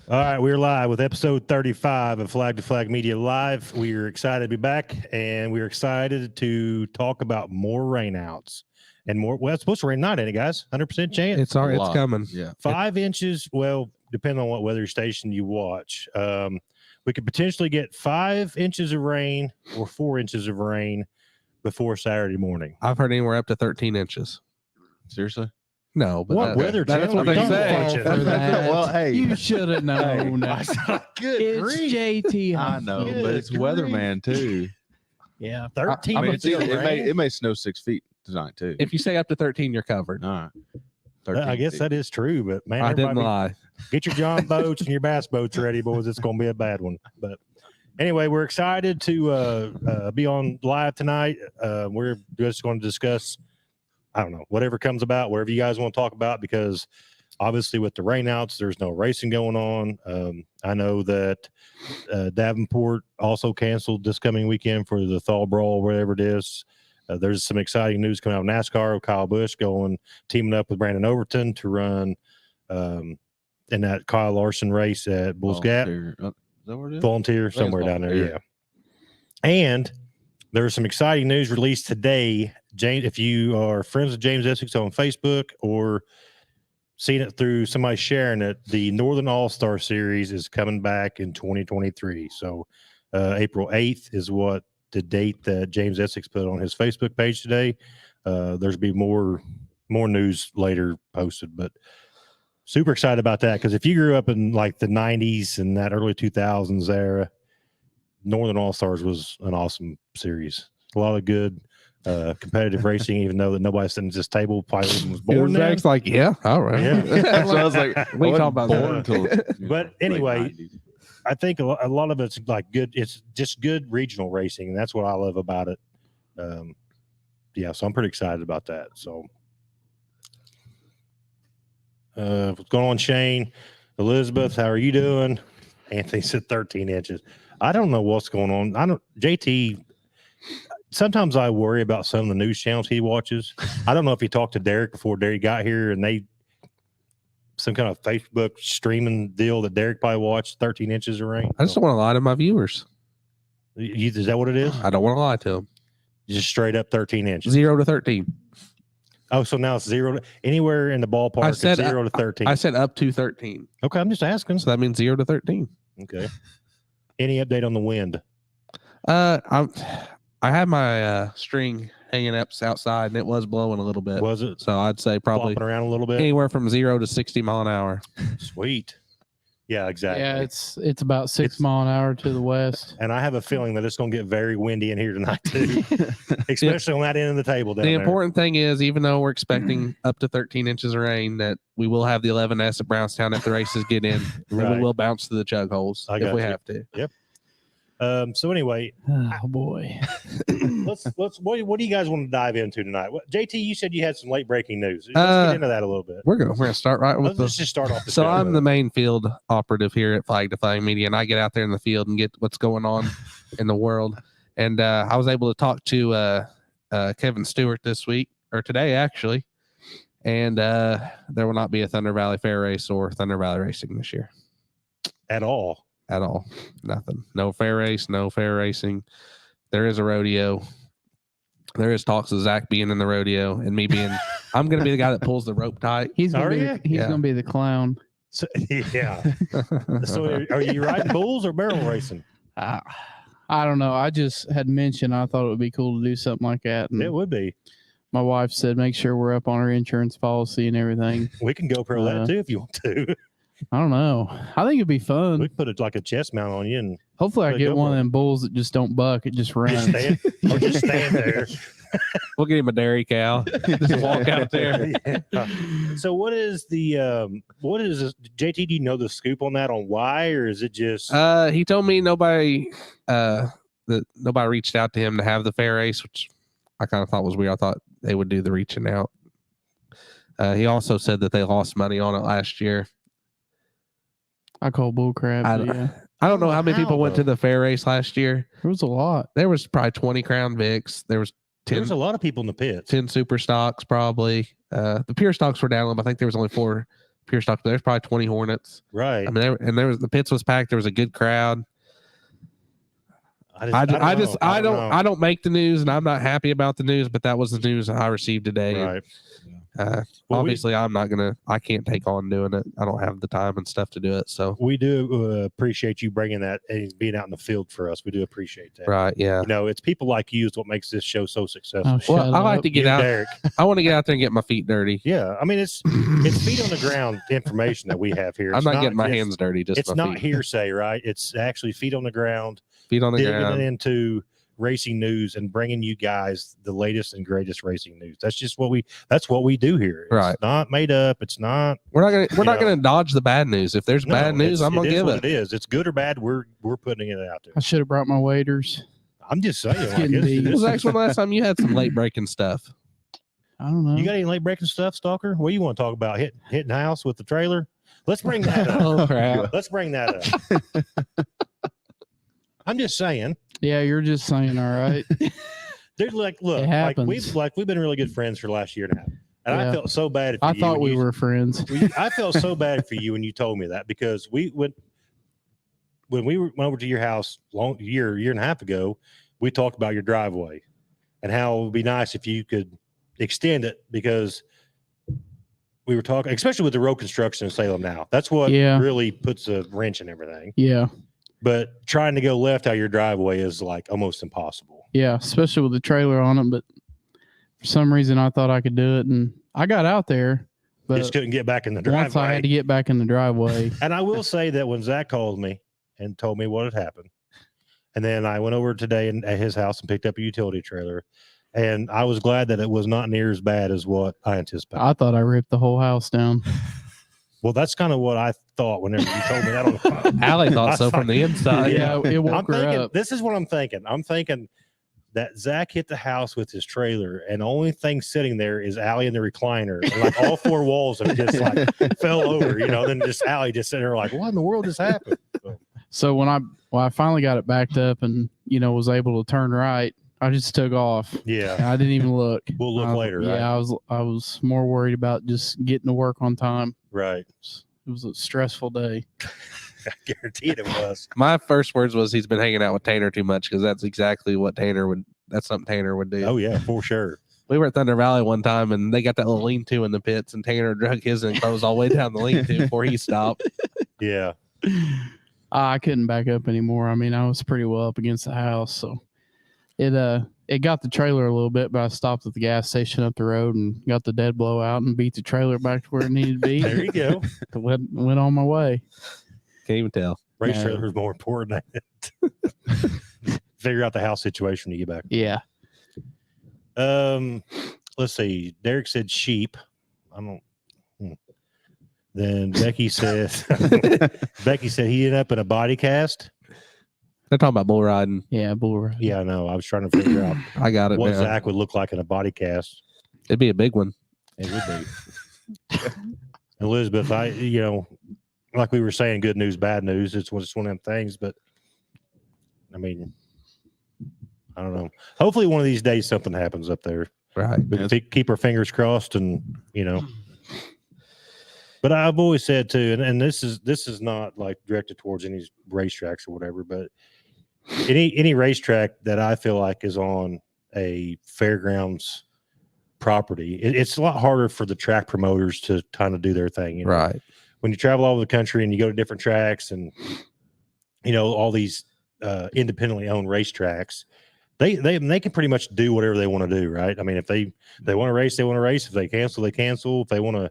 All right, we're live with episode 35 of Flag to Flag Media Live. We are excited to be back, and we're excited to talk about more rainouts and more. Well, it's supposed to rain tonight, ain't it, guys? 100% chance. It's coming. Yeah. 5 inches. Well, depending on what weather station you watch, we could potentially get 5 inches of rain or 4 inches of rain before Saturday morning. I've heard anywhere up to 13 inches. Seriously? No, but What weather that's channel what are they you say. watching? Well, hey. You should have known. Good It's grief. JT. I know, Good but it's grief. weatherman too. Yeah. 13 I mean, inches of rain? it may snow 6 feet tonight too. If you say up to 13, you're covered. All right. I guess that is true, but man, I didn't everybody- lie. Get your John boats and your bass boats ready, boys. It's going to be a bad one. But anyway, we're excited to be on live tonight. We're just going to discuss, I don't know, whatever comes about, wherever you guys want to talk about, because obviously with the rainouts, there's no racing going on. I know that Davenport also canceled this coming weekend for the Thaw Brawl, wherever it is. There's some exciting news coming out of NASCAR with Kyle Busch teaming up with Brandon Overton to run in that Kyle Larson race at Bulls Gap. Is that what it is? Volunteer somewhere down there, yeah. And there's some exciting news released today. James, if you are friends with James Essex on Facebook or seen it through somebody sharing it, the Northern All-Star Series is coming back in 2023. So April 8th is what the date that James Essex put on his Facebook page today. There's be more news later posted, but super excited about that, because if you grew up in like the 90s and that early 2000s era, Northern All-Stars was an awesome series. A lot of good competitive racing, even though that nobody sitting at this table probably was born then. Zach's like, yeah, all right. Yeah. So I was like, We I talk wasn't about born that. until, But late anyway, 90s. I think a lot of it's like good. It's just good regional racing, and that's what I love about it. Yeah, so I'm pretty excited about that. So what's going on, Shane? Elizabeth, how are you doing? Anthony said 13 inches. I don't know what's going on. JT, sometimes I worry about some of the news channels he watches. I don't know if he talked to Derek before Derek got here, and they some kind of Facebook streaming deal that Derek probably watched 13 inches of rain. I just don't want to lie to my viewers. Is that what it is? I don't want to lie to them. Just straight up 13 inches. 0 to 13. Oh, so now it's anywhere in the ballpark. I It's said 0 to 13. I said up to 13. Okay, I'm just asking. So that means 0 to 13. Okay. Any update on the wind? I had my string hanging up outside, and it was blowing a little bit. Was it So I'd say probably flopping around a little bit? anywhere from 0 to 60 mile an hour. Sweet. Yeah, exactly. Yeah, it's about 6 mile an hour to the west. And I have a feeling that it's going to get very windy in here tonight too, especially on that end of the table down The there. important thing is, even though we're expecting up to 13 inches of rain, that we will have the 11S at Brownstown if the races get in. And then Right. we will bounce to the chug holes I if got we you. have to. So anyway, Oh boy. let's what do you guys want to dive into tonight? JT, you said you had some late breaking news. Let's get into that a little bit. We're gonna start right with Let's just start off the So show. I'm the main field operative here at Flag to Flag Media, and I get out there in the field and get what's going on in the world. And I was able to talk to Kevin Stewart this week, or today actually, and there will not be a Thunder Valley Fair Race or Thunder Valley Racing this year at all. at all. Nothing. No fair race, no fair racing. There is a rodeo. There is talks of Zach being in the rodeo and me being. I'm going to be the guy that pulls the rope tight. He's Are gonna you? be he's Yeah. gonna be the clown. So, yeah. So are you riding bulls or barrel racing? I don't know. I just had mentioned I thought it would be cool to do something like that. And It would be. my wife said make sure we're up on our insurance policy and everything. We can GoPro that too if you want to. I don't know. I think it'd be fun. We could put like a chest mount on you and Hopefully I Hey, get go one for of it. them bulls that just don't buck. It just runs. just stand there. We'll get him a dairy cow. Just walk out there. Yeah. So what is this? JT, do you know the scoop on that, on why, or is it just He told me nobody reached out to him to have the fair race, which I kind of thought was weird. I thought they would do the reaching out. He also said that they lost money on it last year. I call bull crap. I but don't- yeah. I don't know how many people went to though? the fair race last year. There was a lot. There was probably 20 Crown Vics. There was 10, there's a lot of people in the pits? 10 super stocks probably. The pure stocks were down. I think there was only four pure stock. There's probably 20 Hornets. Right. I mean, there was the pits was packed. There was a good crowd. I don't make the news, and I'm not happy about the news, but that was the news I received today. Right. Well, obviously, I can't take on doing it. I don't have the time and stuff to do it. So we do appreciate you bringing that and being out in the field for us. We do appreciate that. Right. Yeah. You know, it's people like you is what makes this show so successful. Oh, Well, I like to get out. Derek. I want to get out there and get my feet dirty. Yeah. I mean, it's feet on the ground information that we have here. I'm not getting my hands dirty. Just it's my not feet. Hearsay, right? It's actually feet on the ground. Feet on the digging ground. into racing news and bringing you guys the latest and greatest racing news. That's just what we do here. It's right. not made up. It's not. We're not gonna dodge the bad news. If there's bad news, I'm gonna give it. It is. It's good or bad. We're putting it out there. I should have brought my waders. I'm just saying. When was actually the last time you had some late breaking stuff? I don't know. You got any late breaking stuff, Stalker? What do you want to talk about? Hitting the house with the trailer? Let's bring that up. Oh crap! Let's bring that up. I'm just saying. Yeah, you're just saying, all right. They're like, look, we've been really good friends for the last year and a half. And I felt so bad for you. I thought we were friends. I felt so bad for you when you told me that, because when we went over to your house year and a half ago, we talked about your driveway and how it would be nice if you could extend it, because we were talking, especially with the road construction in Salem now. That's what really puts a wrench in everything. Yeah. But trying to go left out your driveway is like almost impossible. Yeah, especially with the trailer on it. But for some reason, I thought I could do it, and I got out there. But just couldn't get back in the driveway. Once I had to get back in the driveway. And I will say that when Zach called me and told me what had happened, and then I went over today at his house and picked up a utility trailer, and I was glad that it was not near as bad as what I anticipated. I thought I ripped the whole house down. Well, that's kind of what I thought whenever you told me that on the phone. Allie thought so from the inside. Yeah, it woke her up. This is what I'm thinking. I'm thinking that Zach hit the house with his trailer, and the only thing sitting there is Allie in the recliner. And like all four walls have just like fell over, then just Allie just sitting there like, what in the world just happened? So when I finally got it backed up and, was able to turn right, I just took off. Yeah. I didn't even look. We'll look later, right? Yeah, I was more worried about just getting to work on time. Right. It was a stressful day. I guarantee it was. My first words was he's been hanging out with Tanner too much, because that's exactly what that's something Tanner would do. Oh, yeah, for sure. We were at Thunder Valley one time, and they got that little lean-to in the pits, and Tanner drug his and closed all the way down the lean-to before he stopped. Yeah. I couldn't back up anymore. I mean, I was pretty well up against the house, so it got the trailer a little bit, but I stopped at the gas station up the road and got the dead blow out and beat the trailer back to where it needed to be. There you go. Went on my way. Can't even tell. Race trailer is more important than it. Figure out the house situation to get back. Yeah. Let's see. Derek said sheep. I don't. Then Becky said he ended up in a body cast. They're talking about bull riding. Yeah, bull riding. Yeah, I know. I was trying to figure out I got it. What Zach would look like in a body cast. It'd be a big one. It would be. Elizabeth, like we were saying, good news, bad news. It's one of them things, but I mean, I don't know. Hopefully one of these days something happens up there. Right. But keep our fingers crossed and, But I've always said too, and this is not like directed towards any racetracks or whatever, but any racetrack that I feel like is on a fairgrounds property, it's a lot harder for the track promoters to kind of do their thing. Right. When you travel all over the country and you go to different tracks and, all these independently owned racetracks, they can pretty much do whatever they want to do, right? I mean, if they want to race, they want to race. If they cancel, they cancel. If they want to,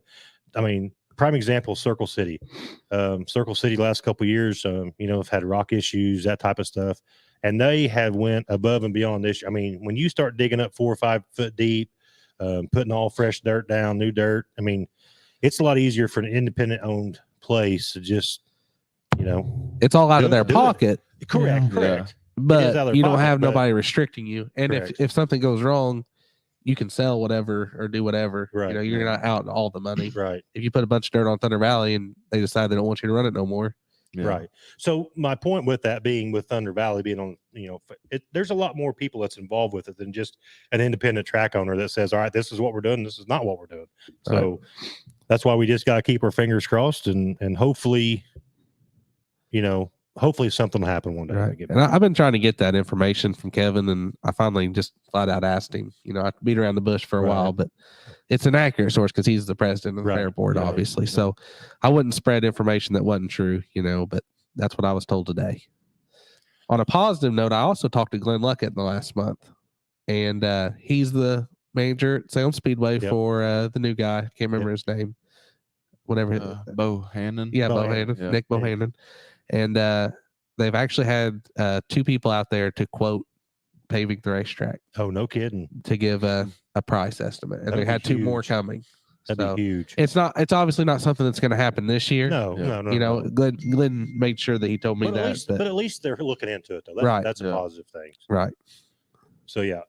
prime example, Circle City. Circle City last couple of years, have had rock issues, that type of stuff. And they have went above and beyond this. I mean, when you start digging up 4 or 5 foot deep, putting all fresh dirt down, new dirt, it's a lot easier for an independent owned place to just, it's all out of their pocket. Correct. But you don't have nobody restricting you. And correct. if something goes wrong, you can sell whatever or do whatever. Right. You're not out all the money. Right. If you put a bunch of dirt on Thunder Valley and they decide they don't want you to run it no more. Yeah. Right. So my point with that being with Thunder Valley being on, there's a lot more people that's involved with it than just an independent track owner that says, all right, this is what we're doing. This is not what we're doing. So that's why we just got to keep our fingers crossed and hopefully, hopefully something will happen one day. Right. And I've been trying to get that information from Kevin, and I finally just flat out asked him. I beat around the bush for a while, but it's an accurate source because he's the president of the fair board, obviously. So I wouldn't spread information that wasn't true, but that's what I was told today. On a positive note, I also talked to Glenn Luckett in the last month, and he's the manager at Salem Speedway for the new guy. Can't remember his name. Whatever. Bohannon. Yeah, Bohannon. Yeah. Nick Bohannon. And they've actually had 2 people out there to quote paving the racetrack. Oh, no kidding. To give a price estimate. And That'd they had be 2 more huge. coming. That'd be huge. It's obviously not something that's going to happen this year. No. Glenn made sure that he told me that. But at least they're looking into it, though. That's a positive thing. Right. So, yeah.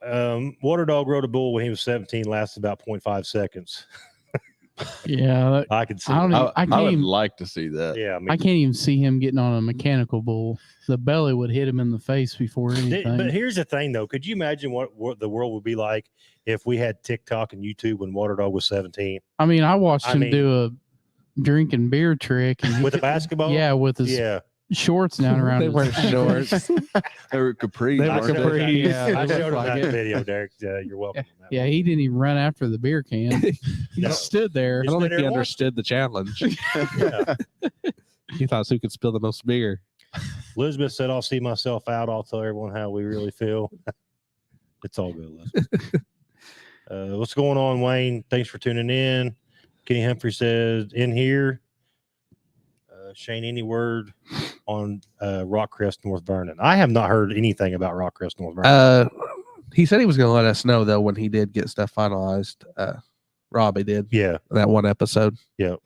Water Dog rode a bull when he was 17, lasted about 0.5 seconds. Yeah. I could see I would even like to see that. Yeah. I can't even see him getting on a mechanical bull. The belly would hit him in the face before anything. But here's the thing, though. Could you imagine what the world would be like if we had TikTok and YouTube when Water Dog was 17? I mean, I watched him do a drinking beer trick. And with a basketball? Yeah, with his shorts down around They his wear shorts. They were capri. They were capri. I it showed him looked like that it. video, Derek. You're welcome. Yeah, he didn't even run after the beer can. He No. just stood there. I don't think he there understood the challenge. Yeah. He thought who could spill the most beer. Elizabeth said, I'll see myself out. I'll tell everyone how we really feel. It's all good, Elizabeth. What's going on, Wayne? Thanks for tuning in. Kenny Humphrey says, in here. Shane, any word on Rockcrest North Vernon? I have not heard anything about Rockcrest North Vernon. He said he was going to let us know, though, when he did get stuff finalized. Robbie did. Yeah. That one episode. Yeah.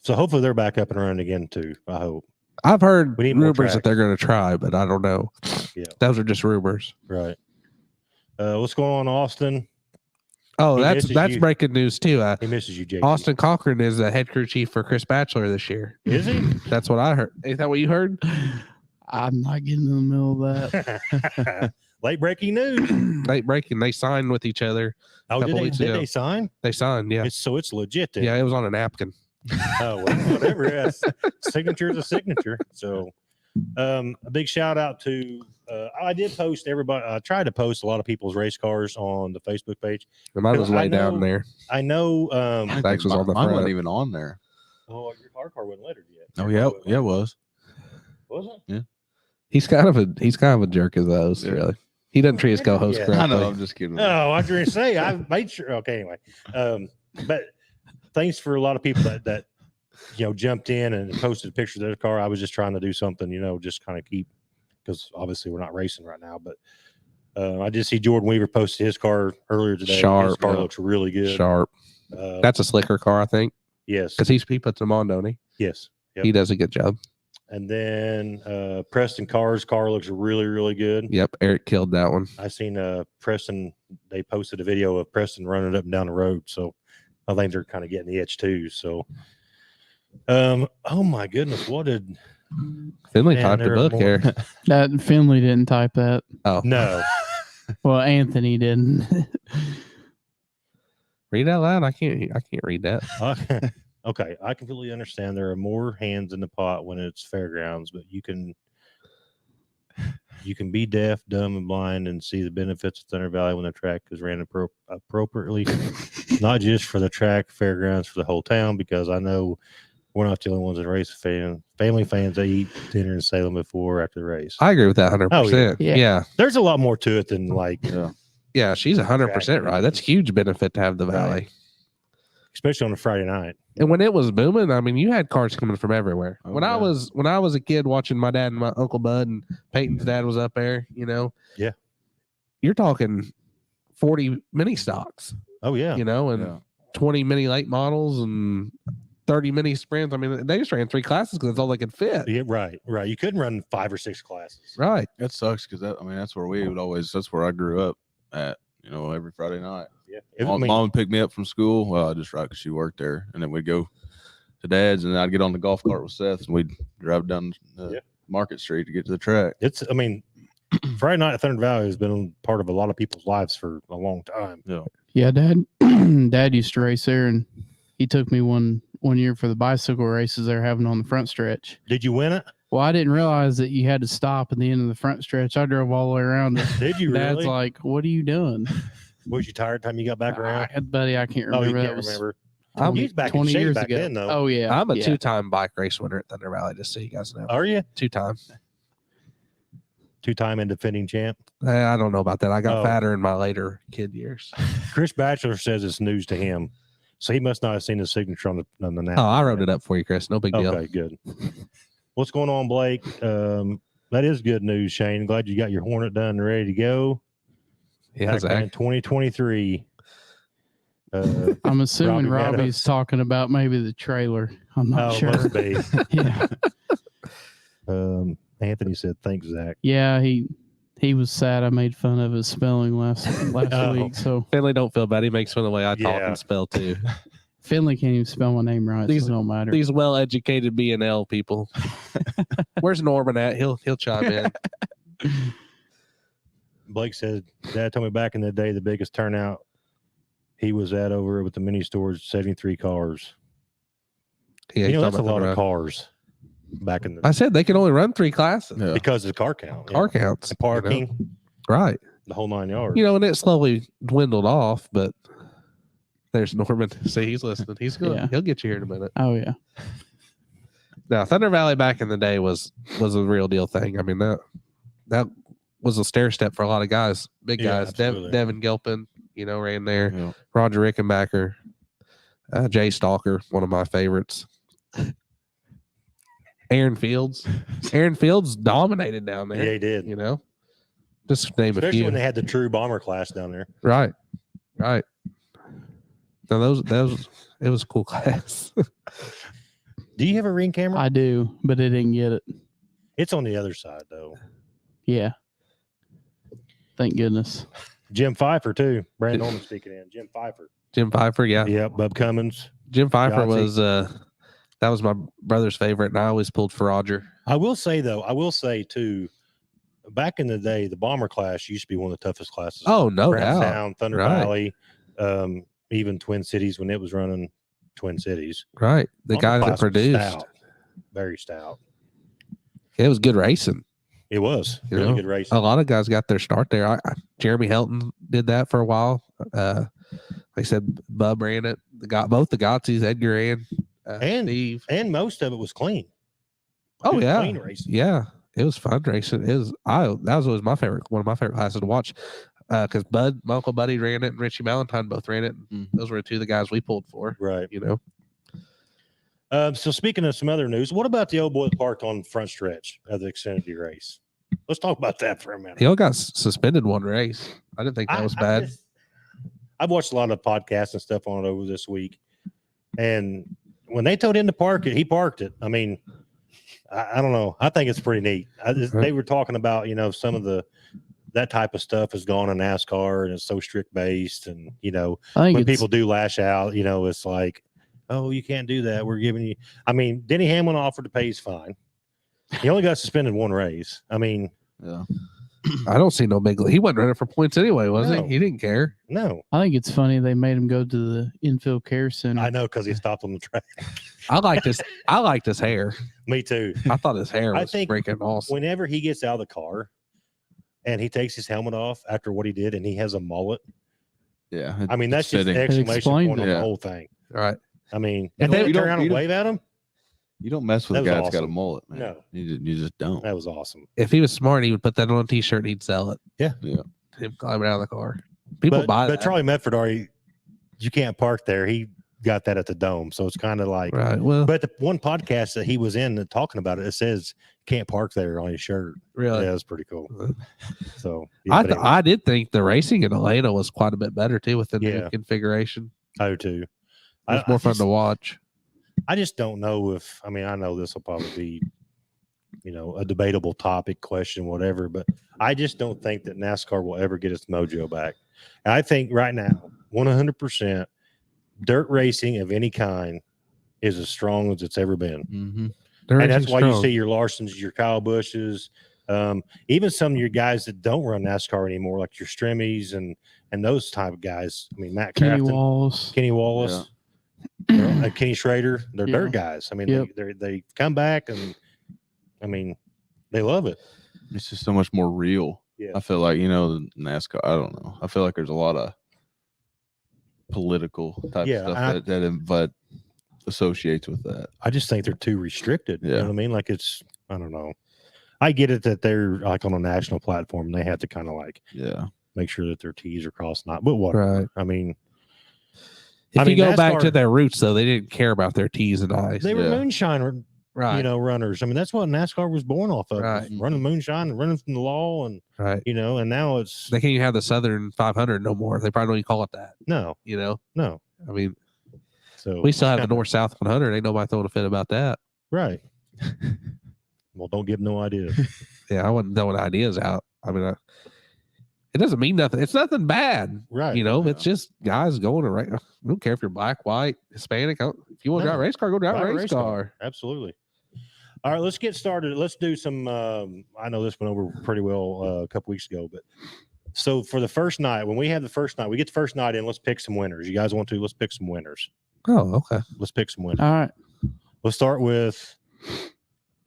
So hopefully they're back up and running again, too. I hope. I've heard We need more rumors that tracks. they're going to try, but I don't know. Yeah. Those are just rumors. Right. What's going on, Austin? Oh, He that's misses you. breaking news, too. He misses you, JP. Austin Cochran is the head crew chief for Chris Batchelor this year. Is he? That's what I heard. Is that what you heard? I'm not getting in the middle of that. Late breaking news. Late breaking. They signed with each other. Oh, Couple weeks did ago. they sign? They signed, yeah. So it's legit then. Yeah, it was on a napkin. Oh, well, whatever. Yes. Signature is a signature. So a big shout out to I did post everybody. I tried to post a lot of people's race cars on the Facebook page. Mine was I way know- down there. I know Thanks was on the Mine front. wasn't even on there. our car wasn't lettered yet. Oh yeah, yeah, it was. Was it? He's kind of a jerk as a host, Yeah. really. He doesn't treat his co-host Yeah. correctly. I know. I'm just kidding. Oh, I was going to say I made sure. Okay, anyway. But thanks for a lot of people that jumped in and posted pictures of their car. I was just trying to do something, just kind of keep, because obviously we're not racing right now. But I did see Jordan Weaver posted his car earlier today. His Sharp, car yeah. looks really good. Sharp. That's a slicker car, I think, Yes. because he puts them on, don't he? Yes. Yep. He does a good job. And then Preston Carr's car looks really, really good. Yep, Eric killed that one. I seen Preston. They posted a video of Preston running up and down the road. So I think they're kind of getting the itch too. So, oh my goodness, what did Finley Man, typed the there are book more. here. That Finley didn't type that. Oh, no? Well, Anthony didn't. read out loud. I can't read that. Okay, I completely understand. There are more hands in the pot when it's fairgrounds, but you can be deaf, dumb, and blind and see the benefits of Thunder Valley when the track is ran appropriately, not just for the track, fairgrounds, for the whole town. Because I know we're not the only ones that race family fans. They eat dinner in Salem before or after the race. I agree with that 100%. Oh, yeah. Yeah. There's a lot more to it than like, Yeah, she's 100% right. That's a huge benefit to have the valley. Right. especially on a Friday night. And when it was booming, I mean, you had cars coming from everywhere. Oh, when yeah. I was a kid watching my dad and my Uncle Bud, and Peyton's dad was up there, Yeah. You're talking 40 mini stocks, Oh yeah. and 20 mini late models and 30 mini sprints. I mean, they just ran 3 classes because that's all they could fit. Yeah, right. You couldn't run 5 or 6 classes. Right. That sucks because that's where we would always. That's where I grew up at. Every Friday night. Yeah. Mom would pick me up from school. Well, I just right because she worked there, and then we'd go to Dad's, and I'd get on the golf cart with Seth, and we'd drive down Market Street to get to the track. Friday night at Thunder Valley has been part of a lot of people's lives for a long time. Yeah, Dad used to race there, and He took me one year for the bicycle races they're having on the front stretch. Did you win it? Well, I didn't realize that you had to stop at the end of the front stretch. I drove all the way around it. Did you Dad's really? like, "What are you doing?" Was you tired time you got back around? Buddy, I can't Oh, remember. you That can't was remember. I'm, He's back in 20 shape years back ago. then, though. Oh yeah, I'm a yeah. 2-time bike race winner at Thunder Valley, just so you guys know. Are you 2-time. 2-time and defending champ? I don't know about that. I got Oh. fatter in my later kid years. Chris Batchelor says it's news to him, so he must not have seen the signature on the Oh, I wrote it up for you, Chris. No big deal. Okay, good. What's going on, Blake? That is good news, Shane. Glad you got your Hornet done and ready to go. Yeah, Back Zach. in 2023. I'm assuming Robbie Robbie's Meadows. talking about maybe the trailer. I'm not Oh, sure. must be. Yeah, Anthony said, "Thanks, Zach." yeah. He was sad. I made fun of his spelling last Oh. week. So Finley don't feel bad. He makes fun of the way I talk Yeah. and spell too. Finley can't even spell my name right. These- so it don't matter. These well-educated B&L people. Where's Norman at? He'll chime in. Blake said, "Dad told me back in the day the biggest turnout he was at over with the mini stores, 73 cars. Yeah, You he's know, talking that's a about lot Thunder of Valley. cars back in the I said they can only run 3 classes. Yeah. because of the car count, Car counts. And parking, Right. the whole 9 yards. You know, and it slowly dwindled off, but there's Norman. See, he's listening. He's good. Yeah. He'll get you here in a minute. Oh yeah. Now, Thunder Valley back in the day was a real deal thing. I mean, that was a stair step for a lot of guys, big Yeah, guys. absolutely. Devin Gilpin, ran there. Yeah. Roger Rickenbacker, Jay Stalker, one of my favorites. Aaron Fields. Aaron Fields dominated down there. Yeah, he did. Just to name a Especially few. when they had the true bomber class down there. Right. Now those it was a cool class. Do you have a ring camera? I do, but it didn't get it. It's on the other side, though. Yeah. Thank goodness. Jim Pfeiffer, too. Brandon Norman speaking in. Jim Pfeiffer. Jim Pfeiffer, yeah. Yep, Bub Cummins. Jim Pfeiffer Yahtzee. was that was my brother's favorite, and I always pulled for Roger. I will say, too, back in the day, the bomber class used to be one of the toughest classes. Oh, no Grants doubt. Town, Thunder Right. Valley, even Twin Cities when it was running Twin Cities. Right. The Bomber guy that class was produced. stout. Very stout. It was good racing. It was You really know, good racing. A lot of guys got their start there. Jeremy Helton did that for a while. Like I said, Bub ran it. Both the Gottsies, Edgar and And- Steve. And most of it was clean. Oh It was yeah, clean racing. yeah. It was fun racing. That was always one of my favorite classes to watch. Because my Uncle Buddy ran it, and Richie Valentine both ran it. Mhm. Those were 2 of the guys we pulled for. Right. So speaking of some other news, what about the old boy that parked on the front stretch of the Xfinity race? Let's talk about that for a minute. He all got suspended one race. I didn't think that was bad. I've watched a lot of podcasts and stuff on it over this week, and when they told him to park it, he parked it. I mean, I don't know. I think it's pretty neat. They were talking about some of that type of stuff has gone in NASCAR and it's so strict based, and I think when it's, people do lash out, it's like, oh, you can't do that. We're giving you. I mean, Denny Hamlin offered to pay his fine. He only got suspended one race. I mean, Yeah. I don't see no big. He wasn't running for points anyway, was No. he? He didn't care. no, I think it's funny they made him go to the infield care center. I know because he stopped on the track. I liked his hair. Me too. I thought his hair I was think freaking awesome. Whenever he gets out of the car and he takes his helmet off after what he did, and he has a mullet. Yeah. I mean, that's just fitting. an exclamation explains point on it. the Yeah. whole thing. Right. I mean, And and then then you turn don't- around and you don't- wave at him. You don't mess with a That guy was that's got a awesome. mullet, man. No. You just don't. That was awesome. If he was smart, he would put that on a T-shirt and he'd sell it. Yeah. Yeah. Him climbing out of the car. People but, buy but that. Charlie Medford already, you can't park there. He got that at the Dome, so it's kind of like. Right. Well, But the one podcast that he was in talking about it, it says can't park there on his shirt. really. Yeah, that's pretty cool. So I but anyway, I did think the racing in Atlanta was quite a bit better too with the new Yeah. configuration. I do too. It was more fun to watch. I just don't know if I know this will probably be, a debatable topic, question, whatever, but I just don't think that NASCAR will ever get its mojo back. And I think right now, 100% dirt racing of any kind is as strong as it's ever been. Mm-hmm. And that's why you see your Larsons, your Kyle Bushes, even some of your guys that don't run NASCAR anymore, like your Strimmies and those type of guys. I mean, Matt Kenny Crafton, Wallace. Kenny Wallace. Kenny Schrader, they're Yeah. dirt guys. I mean, Yep. they come back and I mean, they love it. It's just so much more real. Yeah. I feel like, NASCAR, I don't know. I feel like there's a lot of political type Yeah, stuff that associates with that. I just think they're too restricted. You know Yeah. what I mean? Like I don't know. I get it that they're like on a national platform. They have to kind of like Yeah. make sure that their T's are crossed, not, but whatever. Right. I mean, If you go back to NASCAR, their roots, though, they didn't care about their T's and I's. they were Yeah. moonshine, Right. runners. I mean, that's what NASCAR was born off of, Right. was running moonshine and running from the law, and Right. and now it's They can't even have the Southern 500 no more. They probably don't even call it that. no. I mean, So we still have the kinda- North South 100. Ain't nobody throwing a fit about that. right. Well, don't give no idea. Yeah, I wouldn't throw ideas out. I mean, it doesn't mean nothing. It's nothing bad. Right. It's just guys going to race. I don't care if you're black, white, Hispanic. If you want to drive a race car, go drive a race car. Absolutely. All right, let's get started. Let's do some. I know this went over pretty well a couple weeks ago, but so for the first night, when we have the first night, we get the first night in. Let's pick some winners. You guys want to? Let's pick some winners. Oh, okay. Let's pick some winners. All right. Let's start with.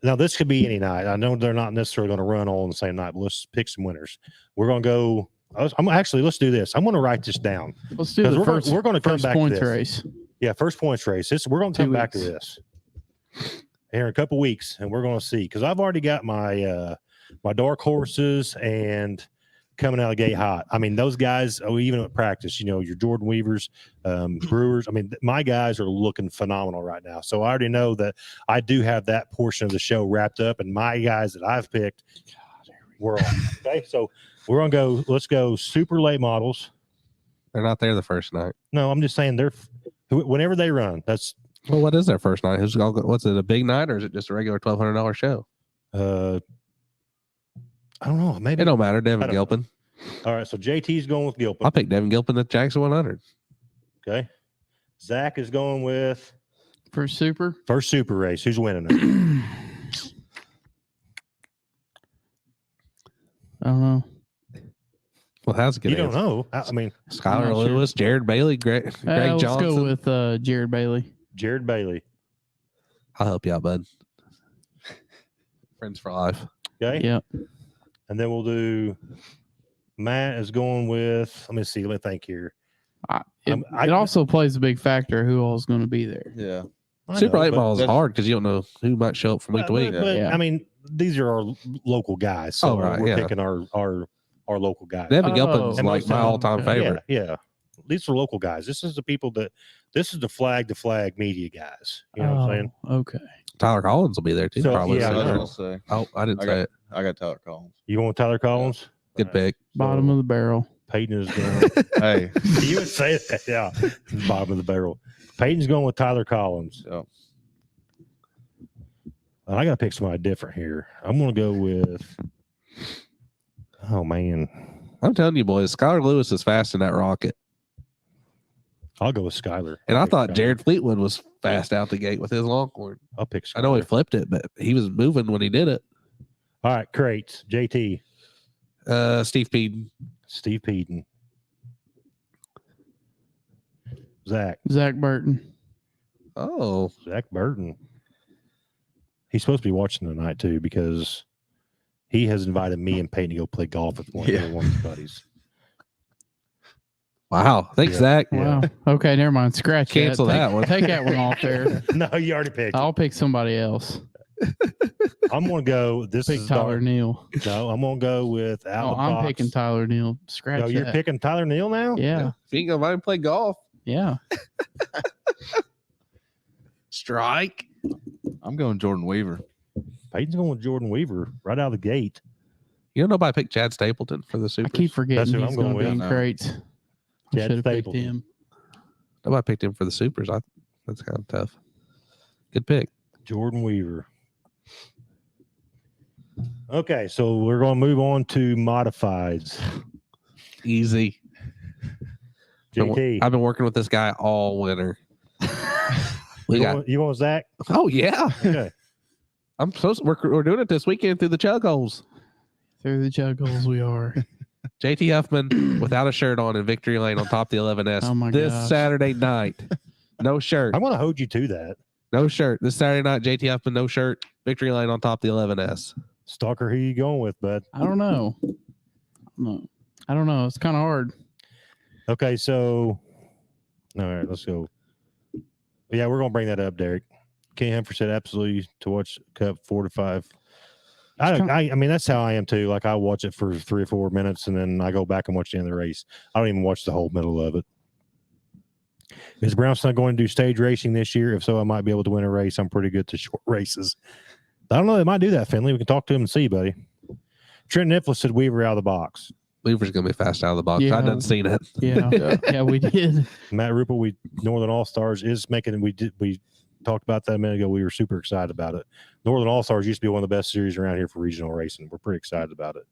Now this could be any night. I know they're not necessarily going to run all on the same night, but let's pick some winners. We're going to go. Let's do this. I'm going to write this down. Let's do 'Cause the we're going to come first back to points this. race. Yeah, first points race. We're going to 2 come back to weeks. this here in a couple weeks, and we're going to see, because I've already got my my dark horses and coming out of the gate hot. I mean, those guys, even at practice, your Jordan Weavers, Brewers. I mean, my guys are looking phenomenal right now. So I already know that I do have that portion of the show wrapped up, and my guys that I've picked, we're on. Okay, so we're going to go. Let's go super late models. They're not there the first night. No, I'm just saying whenever they run. That's Well, what is their first night? What's it, a big night, or is it just a regular $1,200 show? I don't know. Maybe It don't matter. I Devin don't Gilpin. All right, so JT's going with Gilpin. I'll pick Devin Gilpin at Jackson 100. Okay. Zach is going with First super. first super race. Who's winning it? I don't know. Well, that's a good. You don't answer. know. I mean, Skylar I'm not sure. Lewis, Jared Bailey, Greg Let's Johnson. go with Jared Bailey. Jared Bailey. I'll help you out, bud. Friends for life. Okay. Yep. And then we'll do Matt is going with, let me see. Let me think here. It also plays a big factor who all is going to be there. Yeah. I Super know, late but- ball is hard because you don't know who might show up from week to week. But, Yeah. I mean, these are our local guys. So Oh, right, we're yeah. picking our local guys. Devin Oh, Gilpin's and like most my of them- all-time favorite. Yeah. These are local guys. This is the people this is the flag media guys. You know what I'm saying? Okay. Tyler Collins will be there too, So, probably. yeah, I I was know. gonna say. Oh, I didn't I say it. I got Tyler Collins. You going with Tyler Collins? Good pick. Bottom of the barrel. Peyton is going. Hey. You would say that, yeah. Bottom of the barrel. Peyton's going with Tyler Collins. So, I got to pick somebody different here. I'm going to go with. Oh man, I'm telling you, boys, Skylar Lewis is fast in that rocket. I'll go with Skyler. And I I'll thought pick Skyler. Jared Fleetwood was fast out the gate with his Longhorn. I'll pick. Skyler. I know he flipped it, but he was moving when he did it. All right, crates. JT, Steve Peden. Steve Peden, Zach Burton. Oh, Burton. He's supposed to be watching tonight too because he has invited me and Peyton to go play golf with one of his buddies. wow. Thanks, Yeah. Zach. Wow. Okay, never mind. Scratch Cancel that one. Take that one off there. No, you already picked. I'll pick somebody else. I'm going to go. This Pick is Tyler dark. Neal. No, I'm going to go with out Oh, of the I'm box. picking Tyler Neal. Scratch No, you're that. picking Tyler Neal now. Yeah. If you can go by and play golf, Yeah. strike. I'm going Jordan Weaver. Peyton's going with Jordan Weaver right out of the gate. You know, nobody picked Chad Stapleton for the I Supers. keep forgetting who he's I'm going going to be with. in crates. I Chad should have picked Stapleton. him. Nobody picked him for the Supers. That's kind of tough. Good pick. Jordan Weaver. Okay, so we're going to move on to modifieds. Easy. JT, I've been working with this guy all winter. We you got. want, you want Zach? Oh yeah. Okay. I'm supposed. We're doing it this weekend through the chug holes. Through the juggles we are. JT Huffman without a shirt on in Victory Lane on top of the 11S Oh my this gosh. Saturday night. No shirt. I'm going to hold you to that. No shirt. This Saturday night, JT Huffman, no shirt. Victory lane on top of the 11S. Stalker, who you going with, bud? I don't know. No, I don't know. It's kind of hard. Okay, so all right, let's go. Yeah, we're gonna bring that up, Derek. Kenny Humphrey said absolutely to watch Cup 4 to 5. I mean that's how I am too. Like I watch it for 3 or 4 minutes and then I go back and watch the end of the race. I don't even watch the whole middle of it. Is Brownson going to do stage racing this year? If so, I might be able to win a race. I'm pretty good to short races. I don't know. They might do that, Finley. We can talk to him and see, buddy. Trent Nicholas said Weaver out of the box. Weaver's going to be fast out of the box. Yeah. I done seen it. Yeah. Yeah, we did. Matt Ruppel, Northern All Stars is making. We talked about that a minute ago. We were super excited about it. Northern All Stars used to be one of the best series around here for regional racing. We're pretty excited about it.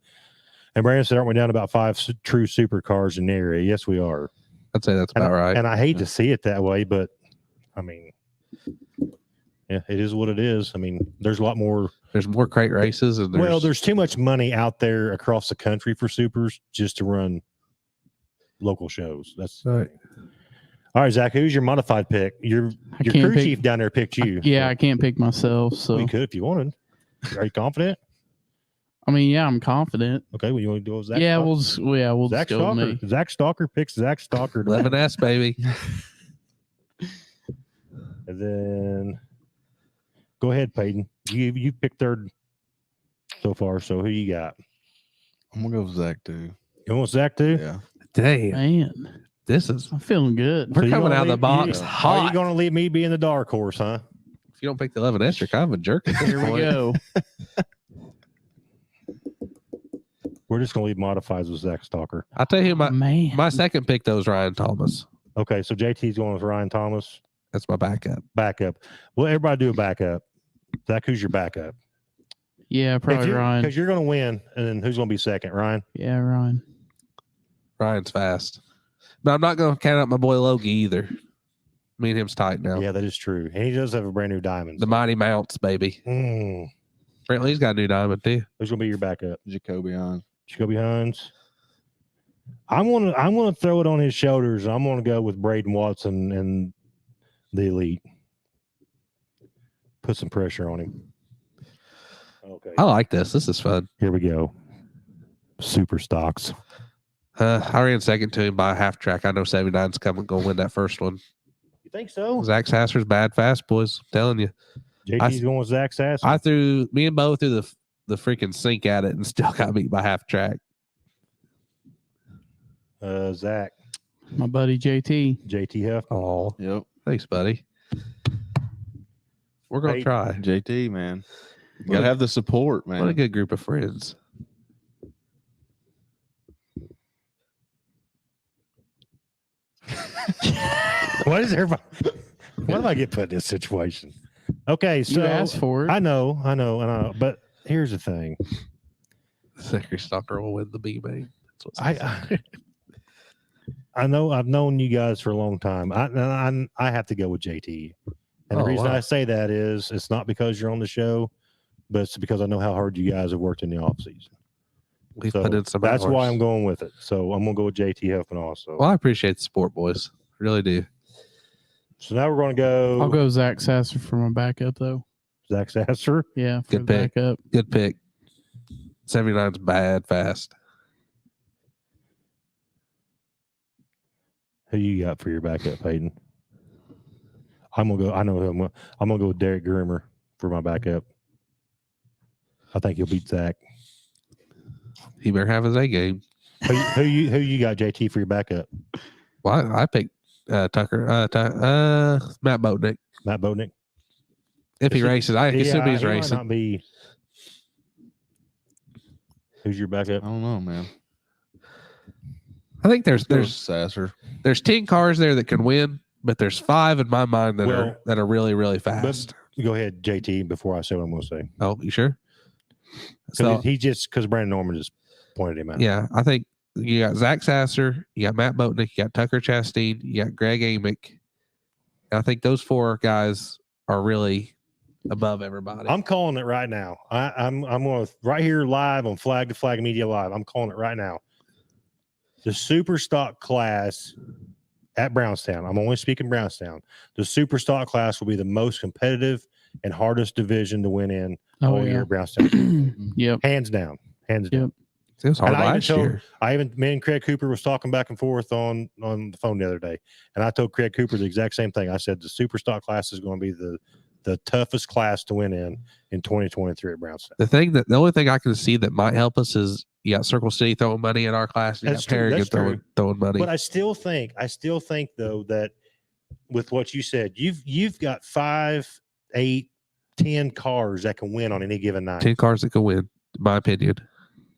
And Brandon said, aren't we down about 5 true supercars in the area? Yes, we are. I'd say that's about right. And I hate to see it that way, but I mean, yeah, it is what it is. I mean, there's a lot more. There's more crate races. And There's too much money out there across the country for supers just to run local shows. That's right. All right, Zach, who's your modified pick? Your crew chief down there picked you. I can't pick myself. So you could if you wanted. Are you confident? I mean, yeah, I'm confident. Okay, well, you want to do Zach? Yeah, Stalker? we'll Zach just go with Stalker. me. Zach Stalker picks Zach Stalker. 11S, baby. And then go ahead, Peyton. You picked third so far. So who you got? I'm gonna go with Zach too. You want Zach too? Yeah. Damn. Man, This is. I'm feeling good. We're coming out of the box Are hot. you going to leave me being the dark horse, huh? If you don't pick the 11S, you're kind of a jerk. At this Here we point. go. We're just going to leave modifies with Zach Stalker. I'll tell you, Man, my second pick, though, is Ryan Thomas. Okay, so JT's going with Ryan Thomas. That's my backup. Backup. Well, everybody do a backup. Zach, who's your backup? yeah, probably Ryan. Because you're going to win, and then who's going to be second? Ryan? Yeah, Ryan. Ryan's fast. But I'm not going to count out my boy Logie either. Me and him's tight now. Yeah, that is true. And he does have a brand new diamond. The Mighty Mounts, baby. Brantley's got a new diamond, too. Who's going to be your backup? Jacoby Hines. Jacoby Hines. I'm gonna throw it on his shoulders. I'm gonna go with Braden Watson and the elite. Put some pressure on him. Okay. I like this. This is fun. Here we go. Super stocks. I ran second to him by a half track. I know 79's coming, going to win that first one. You think so? Zach Sasser's bad fast, boys. I'm telling you. JT's going with Zach Sass. Me and Bo threw the freaking sink at it and still got beat by half track. Zach. My buddy JT. JT Huff. Oh, Yep. thanks, buddy. We're going to try. JT, man. You gotta have the support, man. What a good group of friends. What is everybody? Why do I get put in this situation? Okay, so You asked for it. I know. But here's the thing. Zachary Stalker will win the B main. That's what's I know I've known you guys for a long time. I have to go with JT. And the reason I say that is it's not because you're on the show, but it's because I know how hard you guys have worked in the off season. We've put in some that's hours. why I'm going with it. So I'm gonna go with JT Huffman also. Well, I appreciate the support, boys. Really do. So now we're gonna go. I'll go Zach Sasser for my backup, though. Zach Sasser. Yeah, for Good the pick. backup. Good pick. 79's bad fast. Who you got for your backup, Hayden? I'm gonna go. I know who I'm gonna go with Derek Grimmer for my backup. I think he'll beat Zach. He better have his A game. Who you got, JT, for your backup? Well, I picked Tucker. Matt Botnick. Matt Botnick. If he races, I assume he's he might racing. not be. Who's your backup? I don't know, man. I think there's Sasser. 10 cars there that can win, but there's 5 in my mind that are really, really fast. Go ahead, JT, before I say what I'm going to say. Oh, you sure? So Because Brandon Norman just pointed him out. yeah, I think you got Zach Sasser, you got Matt Botnick, you got Tucker Chastain, you got Greg Amick. And I think those 4 guys are really above everybody. I'm calling it right now. I'm going to right here live on Flag to Flag Media Live. I'm calling it right now. The super stock class at Brownstown, I'm only speaking Brownstown, the super stock class will be the most competitive and hardest division to win in all year at Brownstown. Yep. Hands down. Hands down. It was hard And last year. me and Craig Cooper was talking back and forth on the phone the other day, and I told Craig Cooper the exact same thing. I said the super stock class is going to be the toughest class to win in 2023 at Brownstown. The only thing I can see that might help us is you got Circle City throwing money in our class. And you That's got true. Paragon throwing money. But I still think though that with what you said, you've got 5, 8, 10 cars that can win on any given night. 10 cars that can win, in my opinion.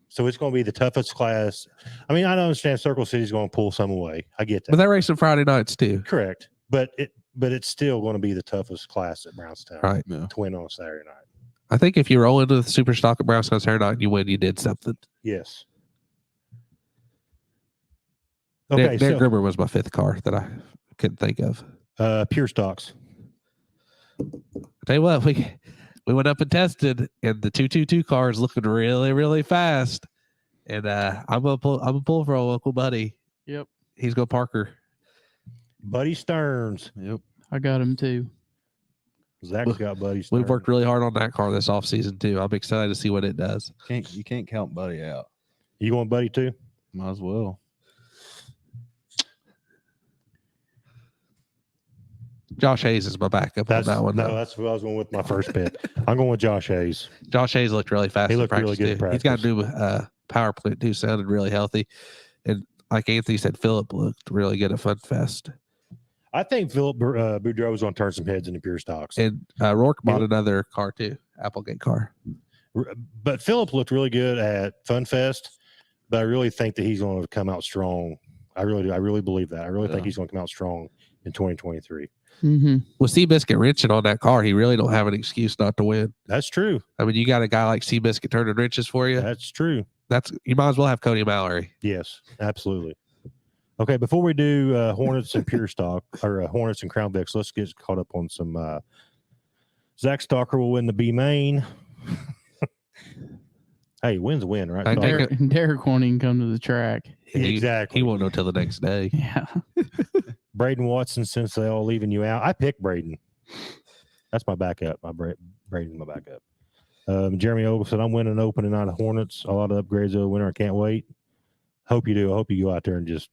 So it's going to be the toughest class. I mean, I understand Circle City's going to pull some away. I get that. But they're racing Friday nights too. Correct. But it's still going to be the toughest class at Brownstown. Right. Yeah. To win on Saturday night. I think if you roll into the super stock at Brownstown Saturday night and you win, you did something. Yes. Okay. Derek Gruber was my 5th car that I couldn't think of. Pure stocks. I'll tell you what, we went up and tested, and the 222 car is looking really, really fast. And I'm gonna pull for old Uncle Buddy. Yep. He's gonna Parker. Buddy Stearns. Yep. I got him too. Zach's got Buddy Stearns. We've worked really hard on that car this offseason too. I'm excited to see what it does. You can't count Buddy out. You going Buddy too? Might as well. Josh Hayes is my backup on that one. No, though. that's what I was going with my first pick. I'm going with Josh Hayes. Josh Hayes looked really fast. He in looked really practice, good in too. He's got a new power plant too. Sounded really healthy, and like Anthony said, Phillip looked really good at Fun Fest. I think Philip Boudreau is going to turn some heads in the pure stocks. And Rourke bought another car too, Applegate car. But Philip looked really good at Fun Fest, but I really think that he's going to come out strong. I really do. I really believe that. I really think he's going to come out strong in 2023. Mm-hmm. With Seabiscuit wrenching on that car, he really don't have an excuse not to win. That's true. I mean, you got a guy like Seabiscuit turning wrenches for you. That's true. You might as well have Cody Mallory. Yes, absolutely. Okay, before we do Hornets and pure stock, or Hornets and Crown Vics, let's get caught up on some. Zach Stalker will win the B main. Hey, win's a win, right? Derek won't even come to the track. Exactly. He won't know till the next day. Yeah. Braden Watson, since they all leaving you out, I picked Braden. That's my backup. Braden's my backup. Jeremy Ogle said, I'm winning open and not a Hornets. A lot of upgrades over the winter. I can't wait. Hope you do. I hope you go out there and just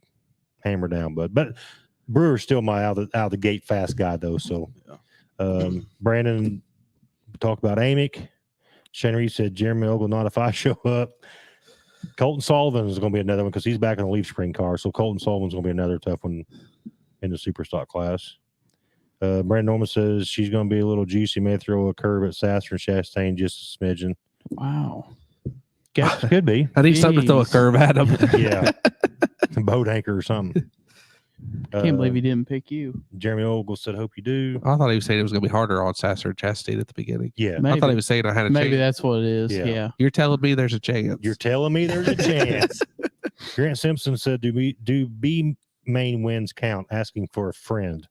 hammer down. But Brewer's still my out of the gate fast guy, though. So Brandon talked about Amick. Shane Reed said, Jeremy Ogle, not if I show up. Colton Sullivan is going to be another one because he's back in the Leaf Spring car. So Colton Sullivan's going to be another tough one in the super stock class. Brandon Norman says she's going to be a little juicy. May throw a curve at Sasser and Chastain just a smidgen. Wow. Guess could be. I need something to throw a curve at him. Yeah. A boat anchor or something. Can't believe he didn't pick you. Jeremy Ogle said, hope you do. I thought he was saying it was going to be harder on Sasser and Chastain at the beginning. Yeah. I thought he was saying I had a Maybe chance. that's what it is. Yeah. Yeah. You're telling me there's a chance. You're telling me there's a chance. Grant Simpson said, do B main wins count? Asking for a friend.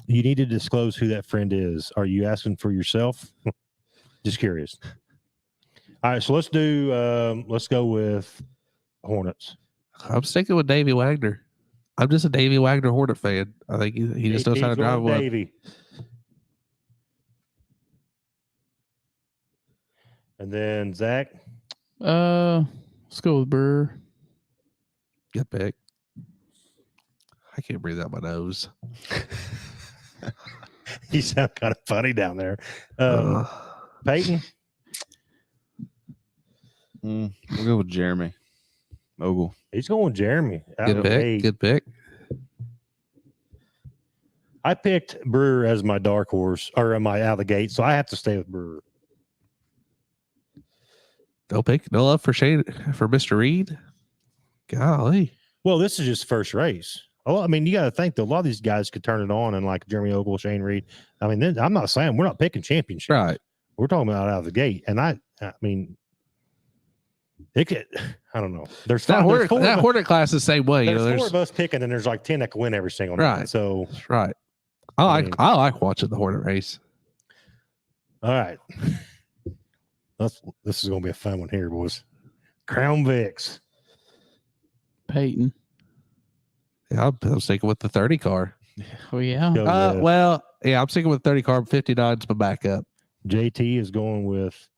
You need to disclose who that friend is. Are you asking for yourself? Just curious. All right, so let's go with Hornets. I'm sticking with Davey Wagner. I'm just a Davey Wagner Hornet fan. I think he just knows how to drive one. Davey. And then Zach. Let's go with Brewer. Good pick. I can't breathe out my nose. You sound kind of funny down there. Peyton. We'll go with Jeremy Ogle. He's going with Jeremy. Good pick. Good pick. I picked Brewer as my dark horse or my out of the gate, so I have to stay with Brewer. No pick. No love for Mr. Reed. Golly. Well, this is just first race. Oh, I mean, you got to think that a lot of these guys could turn it on, and like Jeremy Ogle, Shane Reed. I mean, then, I'm not saying we're not picking championships. Right. We're talking about out of the gate, and I mean, it could. I don't know. There's That five, Hornet class is the same way. There's 4 of us picking, and there's like 10 that can win every single night. Right. So right. I like watching the Hornet race. all right, this is gonna be a fun one here, boys. Crown Vics. Peyton. Yeah, I'm sticking with the 30 car. Oh yeah. Go with- Well, yeah, I'm sticking with 30 car. 59's my backup. JT is going with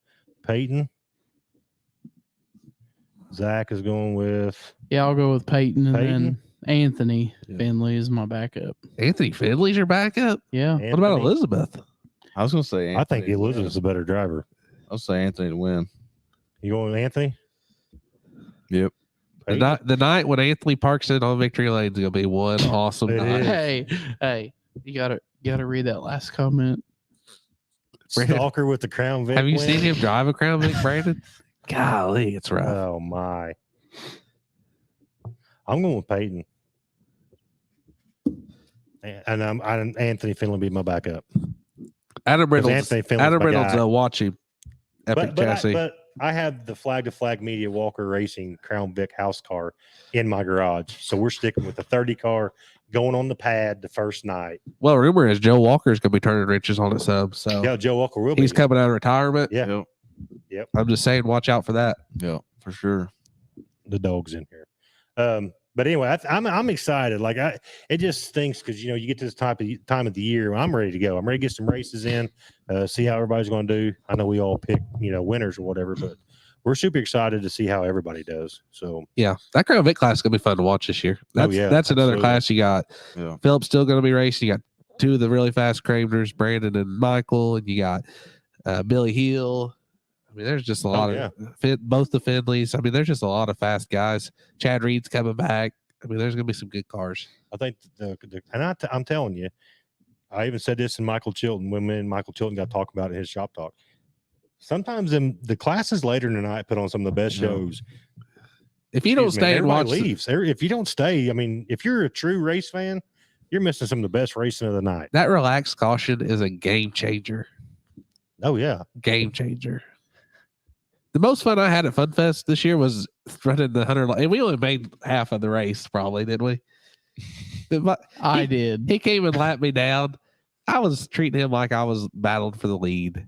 Peyton. Zach is going with Yeah, I'll go with Peyton, and Peyton? then Anthony Yeah. Finley is my backup. Anthony Finley's your backup. Yeah. What about Anthony. Elizabeth? I was gonna say Anthony I think to win. Elizabeth's a better driver. I'll say Anthony to win. You going with Anthony? Yep. The night when Anthony parks in on victory lane is gonna be one awesome It night. is. Hey, you gotta read that last comment. Stalker with the Crown Vic. Have you win? seen him drive a Crown Vic, Brandon? Golly, it's rough. Oh my! I'm going with Peyton, and I'm Anthony Finley be my backup. Adam Reynolds. Anthony Finley's Adam my Reynolds guy. watching Epic Chassis. But I have the Flag to Flag Media Walker Racing Crown Vic house car in my garage, so we're sticking with the 30 car going on the pad the first night. Well, rumor is Joe Walker's gonna be turning wrenches on it some. So Yeah, Joe Walker will be. he's coming out of retirement. Yeah, Yep. I'm just saying, watch out for that. Yeah, for sure. the dog's in here. But anyway, I'm excited. Like it just stinks because you get to this time of the year. I'm ready to go. I'm ready to get some races in, see how everybody's going to do. I know we all pick winners or whatever, but we're super excited to see how everybody does. So Yeah, that Crown Vic class is gonna be fun to watch this year. That's yeah, that's another absolutely. class. You got Yeah. Philip's still gonna be racing. You got two of the really fast Kramers, Brandon and Michael, and you got Billy Heel. I mean, there's just a lot of both the Finleys. I mean, there's just a lot of fast guys. Chad Reed's coming back. I mean, there's gonna be some good cars. I think I'm telling you, I even said this in Michael Chilton when me and Michael Chilton got talking about it in his shop talk. Sometimes the classes later in the night put on some of the best Yeah. shows. If you don't Excuse me, stay and everybody watch, leaves. If you don't stay, I mean, if you're a true race fan, you're missing some of the best racing of the night. that relaxed caution is a game changer. Oh yeah, Game changer. The most fun I had at Fun Fest this year was running the 100, and we only made half of the race, probably, didn't we? I did. He came and lapped me down. I was treating him like I was battling for the lead.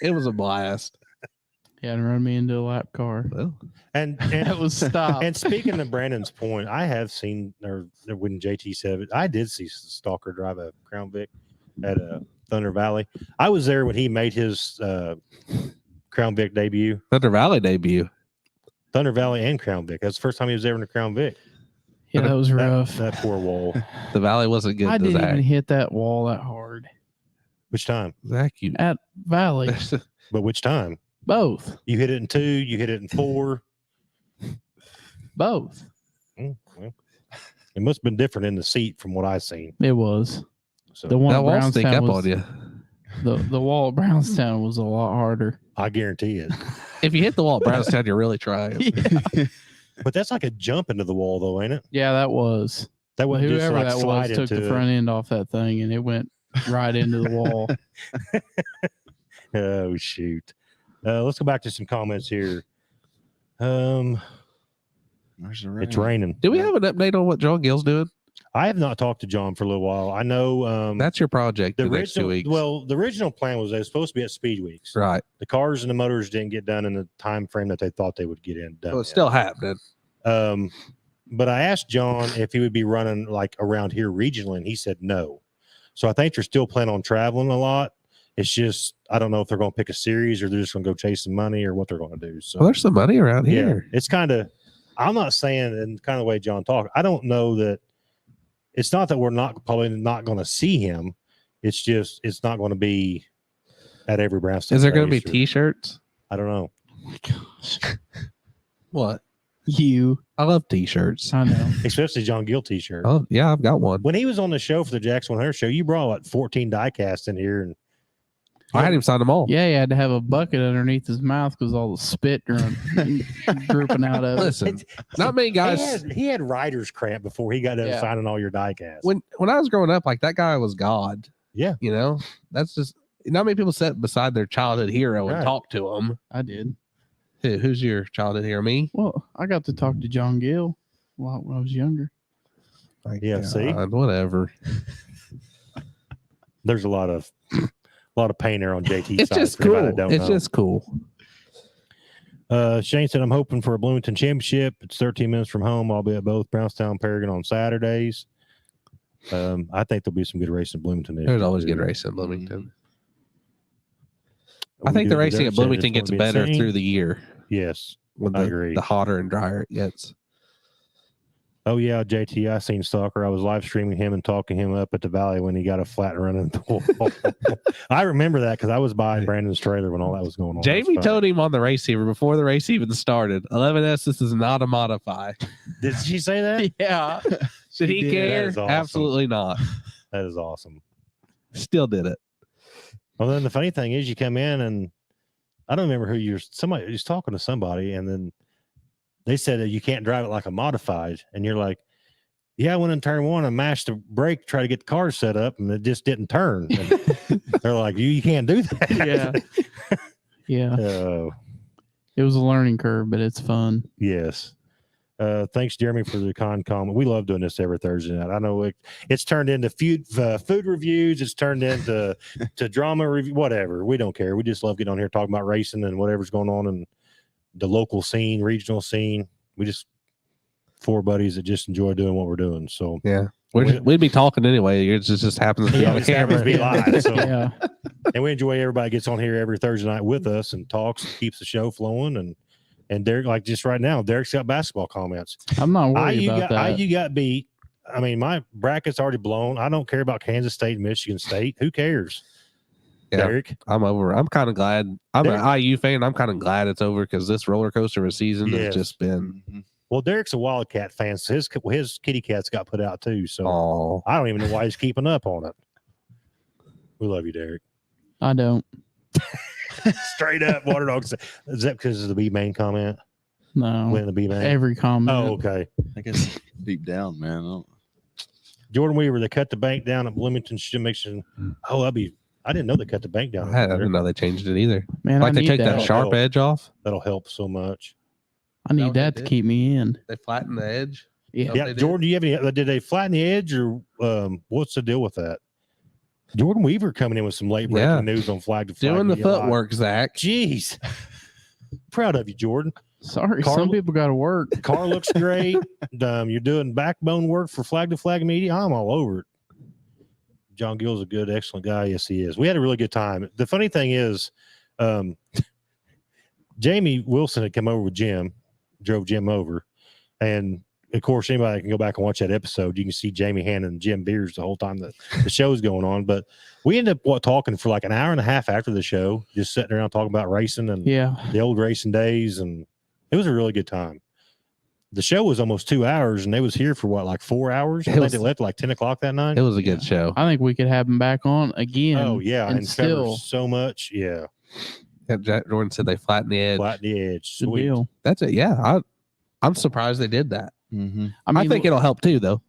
It was a blast. Yeah, and run me into a lap car. Well, and That was stopped. and speaking of Brandon's point, I have seen, or when JT said it, I did see Stalker drive a Crown Vic at Thunder Valley. I was there when he made his Crown Vic debut. Thunder Valley debut. Thunder Valley and Crown Vic. That's the first time he was ever in a Crown Vic. Yeah, that was rough. That poor wall. The Valley wasn't good. I to didn't Zach. even hit that wall that hard. Which time? Zach, you. At Valley, But which time? both. You hit it in 2, you hit it in 4. Both. Well, it must have been different in the seat from what I seen. It was. So The one That at wall sneak Brownstown up was, on you. the wall at Brownstown was a lot harder. I guarantee it. If you hit the wall at Brownstown, you're really trying. But that's like a jump into the wall, though, ain't it? Yeah, that was. That wasn't just Whoever like that was slide took into the it. front end off that thing and it went right into the wall. Oh shoot! Let's go back to some comments here. Where's the rain? It's raining. Do we have an update on what John Gill's doing? I have not talked to John for a little while. I know That's your project the the next 2 original. weeks. Well, the original plan was they were supposed to be at Speed Weeks. right. The cars and the motors didn't get done in the time frame that they thought they would get in done. Well, it's yet. still happening. But I asked John if he would be running like around here regionally, and he said no. So I think they're still planning on traveling a lot. It's just I don't know if they're going to pick a series or they're just going to go chase some money or what they're going to do. So Well, there's some money around yeah, here. it's kind of. I'm not saying in kind of the way John talked. I don't know that. It's not that we're probably not going to see him. It's just it's not going to be at every Brownstown. Is there going to be race or- T-shirts? I don't know. Oh my gosh. What? You. I love T-shirts. I know. Especially John Gill T-shirt. Oh yeah, I've got one. When he was on the show for the Jackson 100 show, you brought like 14 die casts in here, and I had him sign them all. Yeah, he had to have a bucket underneath his mouth because all the spit drooping out of it. Listen, not many guys. he had writer's cramp before he got done Yeah. signing all your die casts. When I was growing up, like that guy was God. Yeah. You know, that's just not many people sat beside their childhood hero and Right. talk to him. I did. Who's your childhood hero? Me? Well, I got to talk to John Gill a lot when I was younger. Like, Yeah, see? whatever. There's a lot of pain there on JT's It's side. just for anybody cool. that don't It's know. just cool. Shane said, I'm hoping for a Bloomington championship. It's 13 minutes from home. I'll be at both Brownstown and Paragon on Saturdays. I think there'll be some good racing in Bloomington. There's always good racing in Bloomington. We I think do the it racing dirt at Bloomington Saturday. gets It's gonna be better insane. through the year. Yes. When I agree. the hotter and drier it gets. Oh, yeah, JT, I seen Stalker. I was live streaming him and talking him up at the Valley when he got a flat run in the wall. I remember that because I was by Brandon's trailer when all that was going on. Jamie told him on the race receiver before the race even started, 11S, this is not a modify. Did she say that? Yeah. Should he did. care? That is awesome. Absolutely not. That is awesome. Still did it. Well, then the funny thing is you come in and I don't remember who somebody was talking to somebody and then they said that you can't drive it like a modified. And you're like, yeah, I went in turn one and mashed the brake, try to get the car set up, and it just didn't turn. And they're like, you can't do that. Yeah. Yeah. Oh, It was a learning curve, but it's fun. yes. Thanks, Jeremy, for the comment. We love doing this every Thursday night. I know it's turned into food reviews. It's turned into drama review, whatever. We don't care. We just love getting on here talking about racing and whatever's going on in the local scene, regional scene. We just four buddies that just enjoy doing what we're doing. So Yeah. We'd be talking anyway. It just happens to be yeah, on it the just happens camera. to be live. So Yeah. and we enjoy everybody gets on here every Thursday night with us and talks, keeps the show flowing. And Derek, like just right now, Derek's got basketball comments. I'm not worried about that. IU got beat. I mean, my bracket's already blown. I don't care about Kansas State and Michigan State. Who cares? Yeah. Derek. I'm over. I'm kind of glad. I'm Derek- an IU fan. I'm kind of glad it's over because this roller coaster of a season Yes. has just been. Well, Derek's a Wildcat fan, so his kitty cats got put out too. So Oh, I don't even know why he's keeping up on it. We love you, Derek. I don't. Straight up, Water Dogs. Is that because of the B main comment? No. When the B main? Every comment. Oh, okay. I guess deep down, man. I don't- Jordan Weaver, they cut the bank down at Bloomington. Should make sure. Oh, I didn't know they cut the bank down. I over there. didn't know they changed it either. Man, Like I they need take that. that sharp edge off. That'll help so much. I need what they that to did? keep me in. They flatten the edge. Yeah. Yeah, they did? Jordan, do you have any? Did they flatten the edge, or what's the deal with that? Jordan Weaver coming in with some late breaking Yeah. news on Flag to Flag. Doing the Media Live. footwork, Zach. Jeez, proud of you, Jordan. Sorry, Carl- some people got to work. Car looks great. You're doing backbone work for Flag to Flag Media. I'm all over it. John Gill's a good, excellent guy. Yes, he is. We had a really good time. The funny thing is, Jamie Wilson had come over with Jim, drove Jim over, and of course, anybody can go back and watch that episode. You can see Jamie handing Jim beers the whole time that the show's going on. But we ended up talking for like an hour and a half after the show, just sitting around talking about racing and Yeah. the old racing days, and it was a really good time. The show was almost 2 hours, and they was here for what, like 4 hours? I think they left at like 10 o'clock that night. It was a good show. I think we could have them back on again. Oh yeah, and and still- cover so much. Yeah, Jack Jordan said they flattened the edge. flatten the edge. Good Sweet. deal. That's it. Yeah, I'm surprised they did that. Mhm. I think it'll help too, though.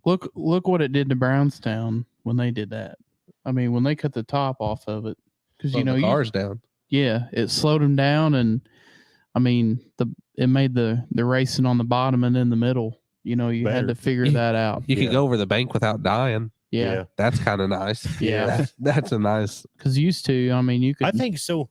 look what it did to Brownstown when they did that. I mean, when they cut the top off of it, because Slow the cars down. yeah, it slowed them down, and I mean it made the racing on the bottom and in the middle. You know, you had Better. to figure that out. You Yeah. could go over the bank without dying. Yeah, That's kind of nice. Yeah. That's a nice. because used to, I mean, you could. I think so.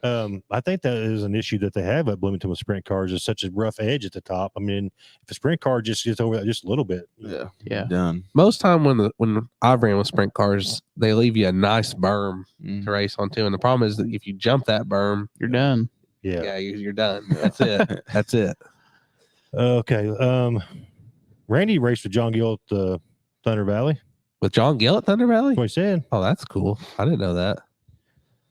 I think that is an issue that they have at Bloomington with sprint cars. Is such a rough edge at the top. I mean, if a sprint car just gets over that just a little bit, Yeah. Yeah. Done. Most time when I've ran with sprint cars, they leave you a nice berm Mhm. to race onto, and the problem is that if you jump that berm, you're done. yeah. you're done. That's it. That's it. Okay. Randy raced with John Gill at Thunder Valley. With John Gill at Thunder Valley. That's what he said. Oh, that's cool. I didn't know that.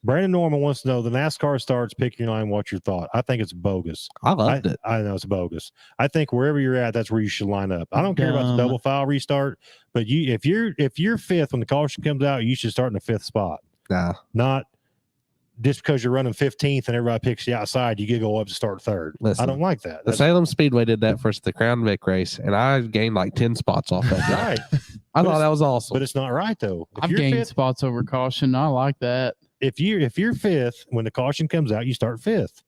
Brandon Norman wants to know the NASCAR starts, pick your line. What's your thought? I think it's bogus. I loved it. I know it's bogus. I think wherever you're at, that's where you should line up. I don't care about the Dumb. double file restart, but if you're fifth when the caution comes out, you should start in the fifth spot. Nah. Not just because you're running 15th and everybody picks you outside, you get to go up to start third. Listen, I don't like that. The That's Salem Speedway did that for the Crown Vic race, and I gained like 10 spots off that. right, I But thought it's- that was awesome. but it's not right though. If I've you're gained fifth, spots over caution. I like that. if you're fifth when the caution comes out, you start fifth.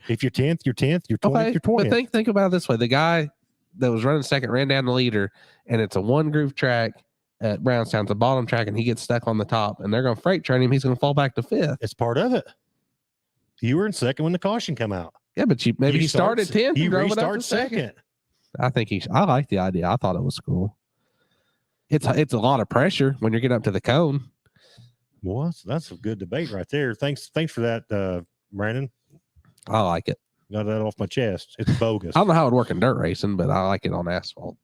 If you're 10th, you're 10th. You're 20th, Okay, you're but 20th. think about it this way: the guy that was running second ran down the leader, and it's a one groove track at Brownstown, it's a bottom track, and he gets stuck on the top, and they're going to freight train him. He's going to fall back to fifth. It's part of it. You were in second when the caution come out. Yeah, but maybe he started 10th. You and drove it up restart to second. second. I think I like the idea. I thought it was cool. It's a lot of pressure when you're getting up to the cone. Well, that's a good debate right there. Thanks for that, Brandon. I like it. Got that off my chest. It's bogus. I don't know how it would work in dirt racing, but I like it on asphalt.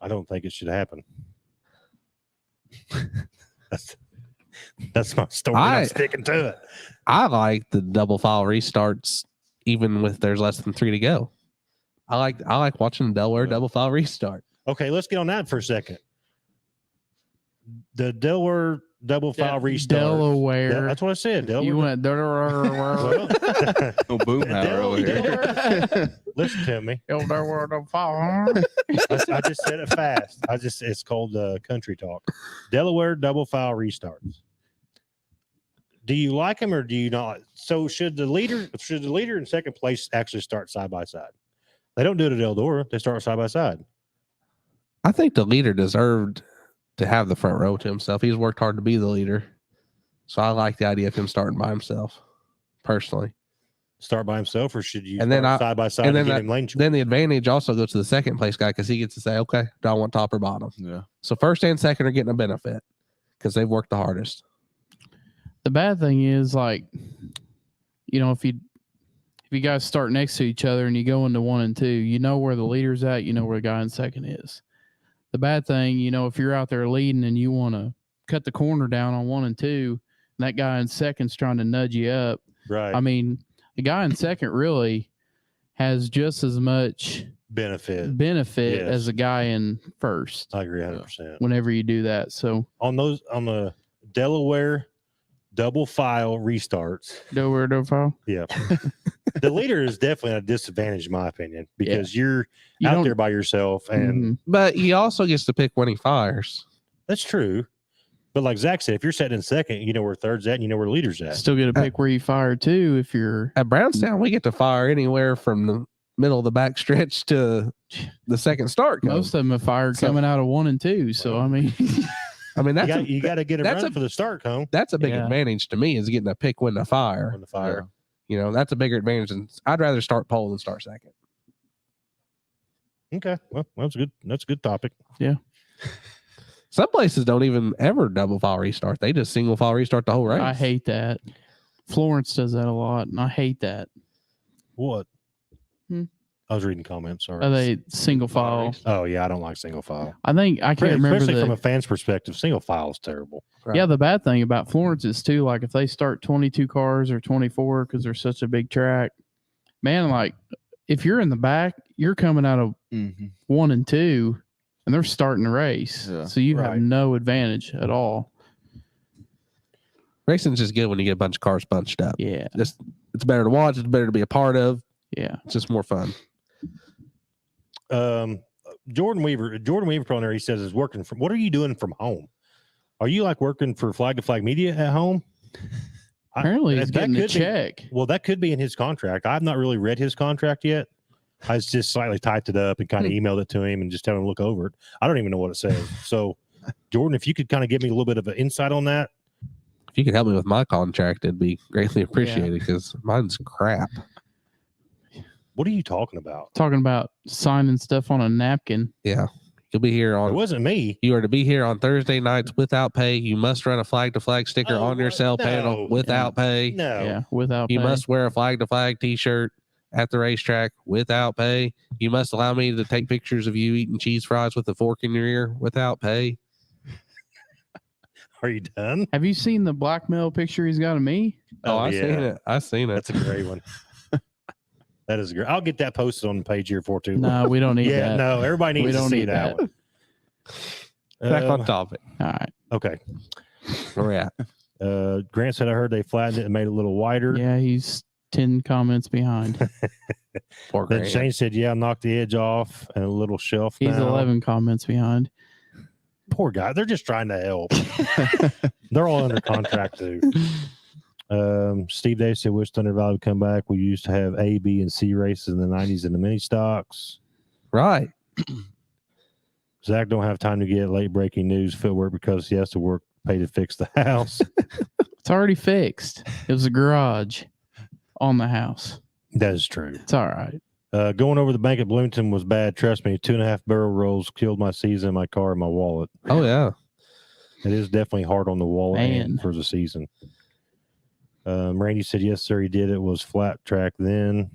I don't think it should happen. That's my story. I'm sticking to it. I like the double file restarts, even with there's less than 3 to go. I like watching the Delaware double file restart. Okay, let's get on that for a second. The Delaware double file restart. Delaware. That's what I said. Delaware. You went Delaware. Well, No boomhauer over here. listen to me. Delaware double file. I just said it fast. It's called country talk. Delaware double file restarts. Do you like them or do you not? So should the leader in second place actually start side by side? They don't do it at Eldora. They start side by side. I think the leader deserved to have the front row to himself. He's worked hard to be the leader. So I like the idea of him starting by himself, personally. Start by himself, or should you and then side by side and get him lane choice? Then the advantage also goes to the second place guy because he gets to say, okay, do I want top or bottom? Yeah. So first and second are getting a benefit because they've worked the hardest. The bad thing is, like, you know, if you guys start next to each other and you go into 1 and 2, you know where the leader's at, you know where the guy in second is. The bad thing, you know, if you're out there leading and you want to cut the corner down on 1 and 2, and that guy in second's trying to nudge you up. Right. I mean, the guy in second really has just as much benefit Yes. as the guy in first. I agree 100%. Whenever you do that. So On the Delaware double file restarts, Delaware double file. yeah. The leader is definitely at a disadvantage, in my opinion, because you're You out don't- there by yourself, and But he also gets to pick when he fires. that's true. But like Zach said, if you're sitting in second, you know where third's at, and you know where leader's at. Still get to pick where you fire too if you're At Brownstown, we get to fire anywhere from the middle of the back stretch to the second start. most of them have fired So- coming out of 1 and 2. So I mean, I mean, You got to get a that's run for the start cone that's a big Yeah. advantage to me is getting to pick when to fire. on the fire. You know, that's a bigger advantage. And I'd rather start pole than start second. Okay, well, that's good. That's a good topic. Some places don't even ever double file restart. They just single file restart the whole race. I hate that. Florence does that a lot, and I hate that. What? Hmm? I was reading comments. Sorry. Are they single file? Oh yeah, I don't like single file. I think I can't remember Especially from the a fan's perspective, single file is terrible. Right. Yeah, the bad thing about Florence is too, like if they start 22 cars or 24 because they're such a big track, man, like if you're in the back, you're coming out of 1 and 2 and they're starting the race. Yeah. So you Right. have no advantage at all. Racing's just good when you get a bunch of cars bunched up. Yeah. Just it's better to watch. It's better to be a part of. Yeah. It's just more fun. Jordan Weaver put on there, he says is working from, what are you doing from home? Are you like working for Flag to Flag Media at home? Apparently he's that getting a could be- check. Well, that could be in his contract. I've not really read his contract yet. I just slightly typed it up and kind of emailed it to him and just tell him to look over it. I don't even know what it says. So, Jordan, if you could kind of give me a little bit of an insight on that. If you could help me with my contract, it'd be greatly appreciated because mine's crap. What are you talking about? Talking about signing stuff on a napkin. Yeah. You'll be here It on wasn't me. You are to be here on Thursday nights without pay. You must run a flag to flag sticker Oh, on your what? cell No. panel without pay. No. Yeah. Without You pay. must wear a flag to flag t-shirt at the racetrack without pay. You must allow me to take pictures of you eating cheese fries with a fork in your ear without pay. Are you done? Have you seen the blackmail picture he's got of me? Oh, I've seen it. I've seen it. That's a great one. That is great. I'll get that posted on the page here for too. No, we don't need yeah, that. no, everybody We needs to don't see need that, that. one. Back on topic. All right. Okay. Where we at? Grant said I heard they flattened it and made it a little wider. Yeah, he's 10 comments behind. Poor Then Grant. Shane said, "Yeah, knock the edge off and a little shelf." He's now. 11 comments behind. Poor guy. They're just trying to help. They're all under contract too. Steve Davis said, "Wish Thunder Valley would come back. We used to have A, B, and C races in the '90s in the mini stocks." Right. Zach don't have time to get late breaking news footwork because he has to pay to fix the house. It's already fixed. It was a garage. on the house. That is true. It's all right. Going over the bank at Bloomington was bad. Trust me, 2.5 barrel rolls killed my season, my car, and my wallet. Oh yeah. It is definitely hard on the wallet Man. and for the season. Randy said, yes, sir, he did. It was flat track then.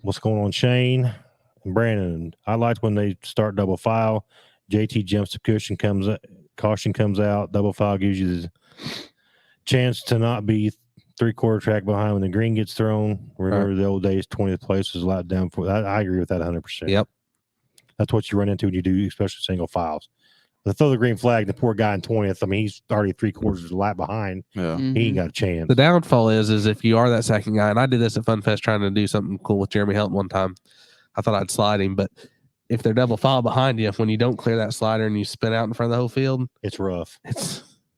What's going on, Shane and Brandon? I liked when they start double file. JT jumps the caution comes out. Double file gives you the chance to not be 3/4 track behind when the green gets thrown. Remember the old days, 20th place was allowed down for that. I agree with that 100%. Yep. That's what you run into when you do, especially single files. They throw the green flag, the poor guy in 20th. I mean, he's already 3/4 of a lap behind. Yeah. He ain't got a chance. The downfall is if you are that second guy, and I did this at Fun Fest trying to do something cool with Jeremy Helton one time. I thought I'd slide him, but if they're double file behind you, when you don't clear that slider and you spin out in front of the whole field, It's rough.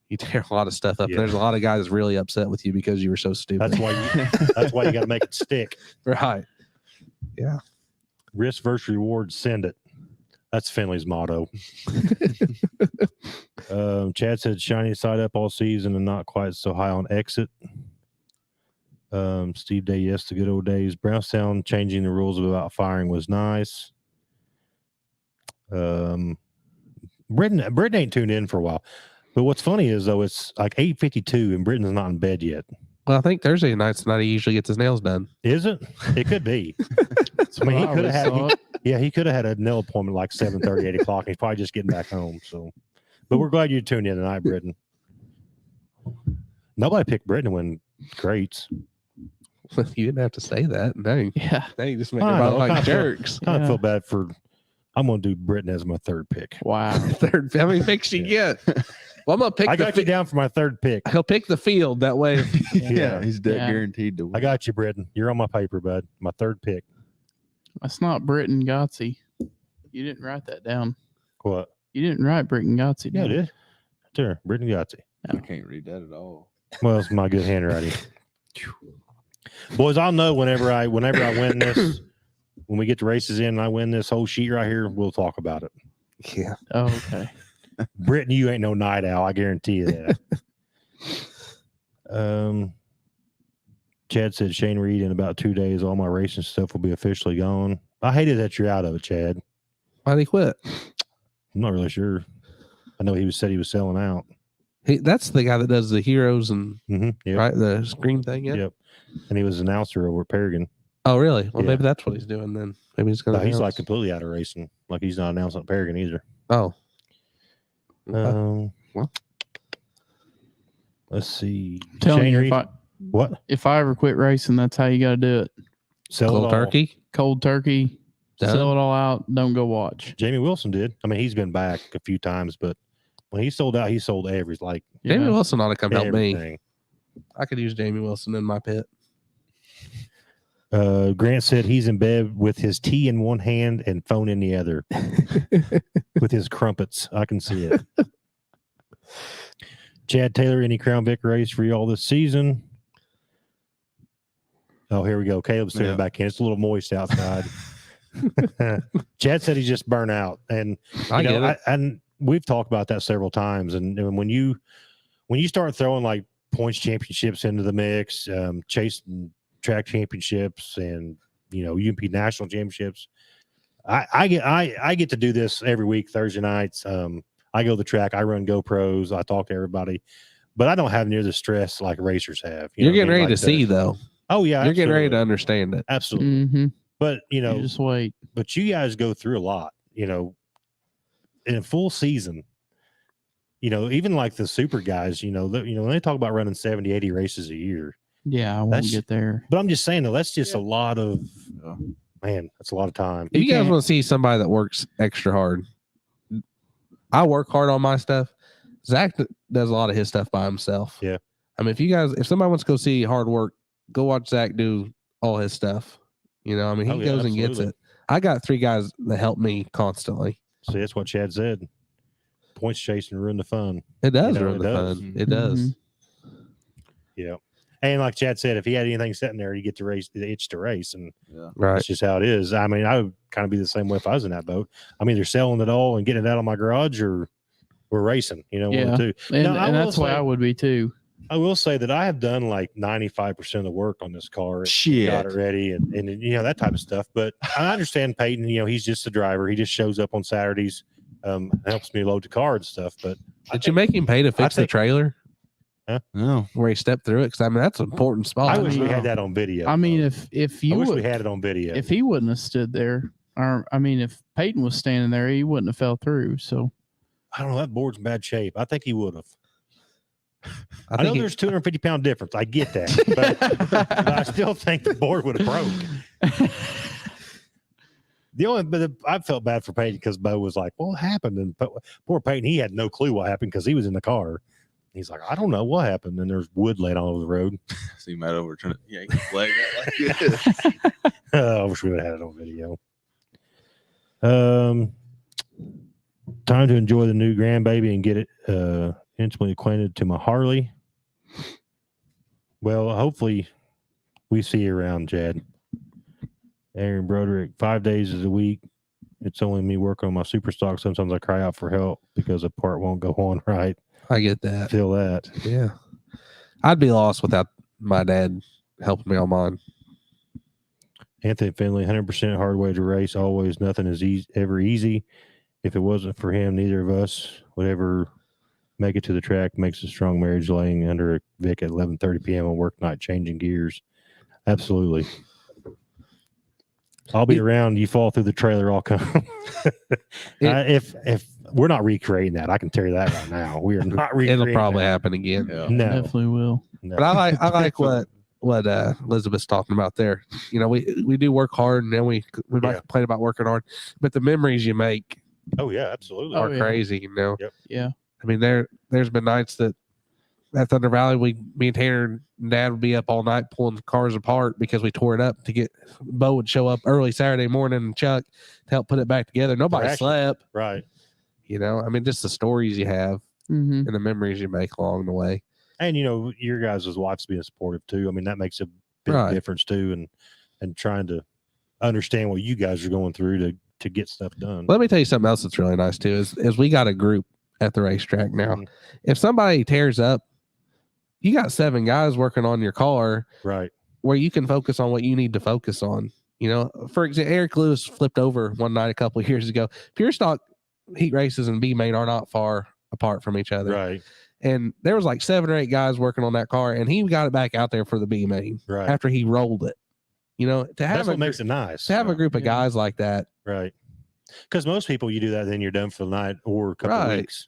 you tear a lot of stuff up. Yeah. There's a lot of guys really upset with you because you were so stupid. That's why you got to make it stick. Right. Yeah. Risk versus reward, send it. That's Finley's motto. Chad said shiny side up all season and not quite so high on exit. Steve Day, yes, the good old days. Brownstown changing the rules about firing was nice. Britain ain't tuned in for a while. But what's funny is, though, it's like 8:52 and Britain's not in bed yet. Well, I think Thursday night's the night he usually gets his nails done. Is it? It could be. I mean, he could have had. He could have had a nail appointment like 7:30, 8 o'clock. He's probably just getting back home. So, but we're glad you tuned in tonight, Britain. Nobody picked Britain to win crates. You didn't have to say that. Dang. Yeah. Now you just make I know, everybody like kinda jerks. Kind of Yeah. feel bad for. I'm going to do Britain as my third pick. Wow. Third, how many picks you get? Well, I'm gonna pick. I got you down for my third pick. He'll pick the field that way. Yeah, he's dead Yeah. guaranteed to win. I got you, Britain. You're on my paper, bud. My third pick. That's not Britton Gotsey. You didn't write that down. What? You didn't write Britton Gotsey Yeah, I down. did. Sure, Britain Gotsey. I can't read that at all. Well, it's my good handwriting. Boys, I'll know whenever I win this. When we get the races in and I win this whole sheet right here, we'll talk about it. Yeah. Oh, okay. Britain, you ain't no night owl. I guarantee you that. Chad said Shane Reed in about 2 days, all my racing stuff will be officially gone. I hated that you're out of it, Chad. Why'd he quit? I'm not really sure. I know he said he was selling out. That's the guy that does the heroes and Yep. right the screen thing. Yeah. Yep. And he was an announcer over at Paragon. Oh, really? Well, Yeah. maybe that's what he's doing then. Maybe he's No, gonna. he's like announce. completely out of racing. Like he's not announcing at Paragon either. Oh. Okay. Well. Let's see. Telling Shane you, Reed, what? if I ever quit racing, that's how you got to do it. Sell Cold it all. turkey. Cold turkey, Done. sell it all out. Don't go watch. Jamie Wilson did. I mean, he's been back a few times, but when he sold out, he sold everything. Like Jamie Yeah. Wilson ought to come help me. everything. I could use Jamie Wilson in my pit. Grant said he's in bed with his tea in one hand and phone in the other with his crumpets. I can see it. Chad Taylor, any Crown Vic race for y'all this season? Oh, here we go. Caleb's tuning Yeah. back in. It's a little moist outside. Chad said he's just burnt out. And I you know, get it. and we've talked about that several times. And when you start throwing like points championships into the mix, chasing track championships and UMP national championships, I get to do this every week Thursday nights. I go to the track, I run GoPros, I talk to everybody, but I don't have near the stress like racers have. You're know getting what I ready mean? to Like see the- though. Oh yeah, You're getting ready to absolutely. understand it. Absolutely. Mm-hmm. But You just wait. but you guys go through a lot, in a full season. Even like the super guys, when they talk about running 70, 80 races a year. Yeah, I won't That's- get there. But I'm just saying, though, that's just a lot of, Yeah. man, that's a lot of time. If you guys can't- want to see somebody that works extra hard, I work hard on my stuff. Zach does a lot of his stuff by himself. Yeah. I mean, if somebody wants to go see hard work, go watch Zach do all his stuff. He Oh, yeah, goes and gets absolutely. it. I got 3 guys that help me constantly. See, that's what Chad said. Points chasing ruin the fun. It does know, ruin it the does. fun. It does. Mhm. Yeah. And like Chad said, if he had anything sitting there, you get to race, the itch to race. And Yeah. Right. that's just how it is. I mean, I would kind of be the same way if I was in that boat. I'm either selling it all and getting it out of my garage or we're racing, one Yeah. of the two. And, Now, I and will that's why say- I would be too. I will say that I have done like 95% of the work on this car. And Shit. got it ready and that type of stuff. But I understand Peyton, he's just a driver. He just shows up on Saturdays, helps me load the car and stuff. But Did you make him pay to fix the trailer? No. Where he stepped through it? Because I mean, that's an important spot. I wish we had that on video. I mean, though. if I you wish would, we had it on video. if he wouldn't have stood there, or I mean, if Peyton was standing there, he wouldn't have fell through. So I don't know. That board's in bad shape. I think he would have. I know think there's 250-pound difference. I get that, but I still think the board would have broke. I felt bad for Peyton because Bo was like, "What happened?" And poor Peyton, he had no clue what happened because he was in the car. He's like, "I don't know what happened." And there's wood laid all over the road. See Matt over trying to yank his leg out like this. I wish we would have had it on video. Time to enjoy the new grandbaby and get it intimately acquainted to my Harley. Well, hopefully we see you around, Chad. Aaron Broderick, 5 days is a week. It's only me working on my super stock. Sometimes I cry out for help because a part won't go on right. I get that. Feel that. Yeah. I'd be lost without my dad helping me on mine. Anthony Finley, 100% hard way to race. Always, nothing is ever easy. If it wasn't for him, neither of us would ever make it to the track. Makes a strong marriage laying under a Vic at 11:30 p.m. on work night, changing gears. Absolutely. I'll be around. You fall through the trailer, I'll come. If we're not recreating that, I can tell you that right now. We are not recreating. It'll probably happen again. Yeah. No, definitely will. no. But I like what Elizabeth's talking about there. We do work hard, and then we might complain about working hard, but the memories you make Oh yeah, absolutely. are crazy. Yeah. I mean, there's been nights that at Thunder Valley, me and Tanner and Dad would be up all night pulling cars apart because we tore it up to get. Bo would show up early Saturday morning and Chuck to help put it back together. Nobody Actually, slept. Right. I mean, just the stories you have Mm-hmm. and the memories you make along the way. And your guys' wives being supportive too. I mean, that makes a big Right. difference too, and trying to understand what you guys are going through to get stuff done. Let me tell you something else that's really nice too is we got a group at the racetrack now. Mhm. If somebody tears up, you got 7 guys working on your car Right. where you can focus on what you need to focus on. For example, Eric Lewis flipped over one night a couple of years ago. Pure stock heat races and B main are not far apart from each other. Right. And there was like 7 or 8 guys working on that car, and he got it back out there for the B main Right. after he rolled it. To have That's what makes it nice. to have a group of guys like that. Right. Because most people, you do that, then you're done for the night or a couple of Right. weeks.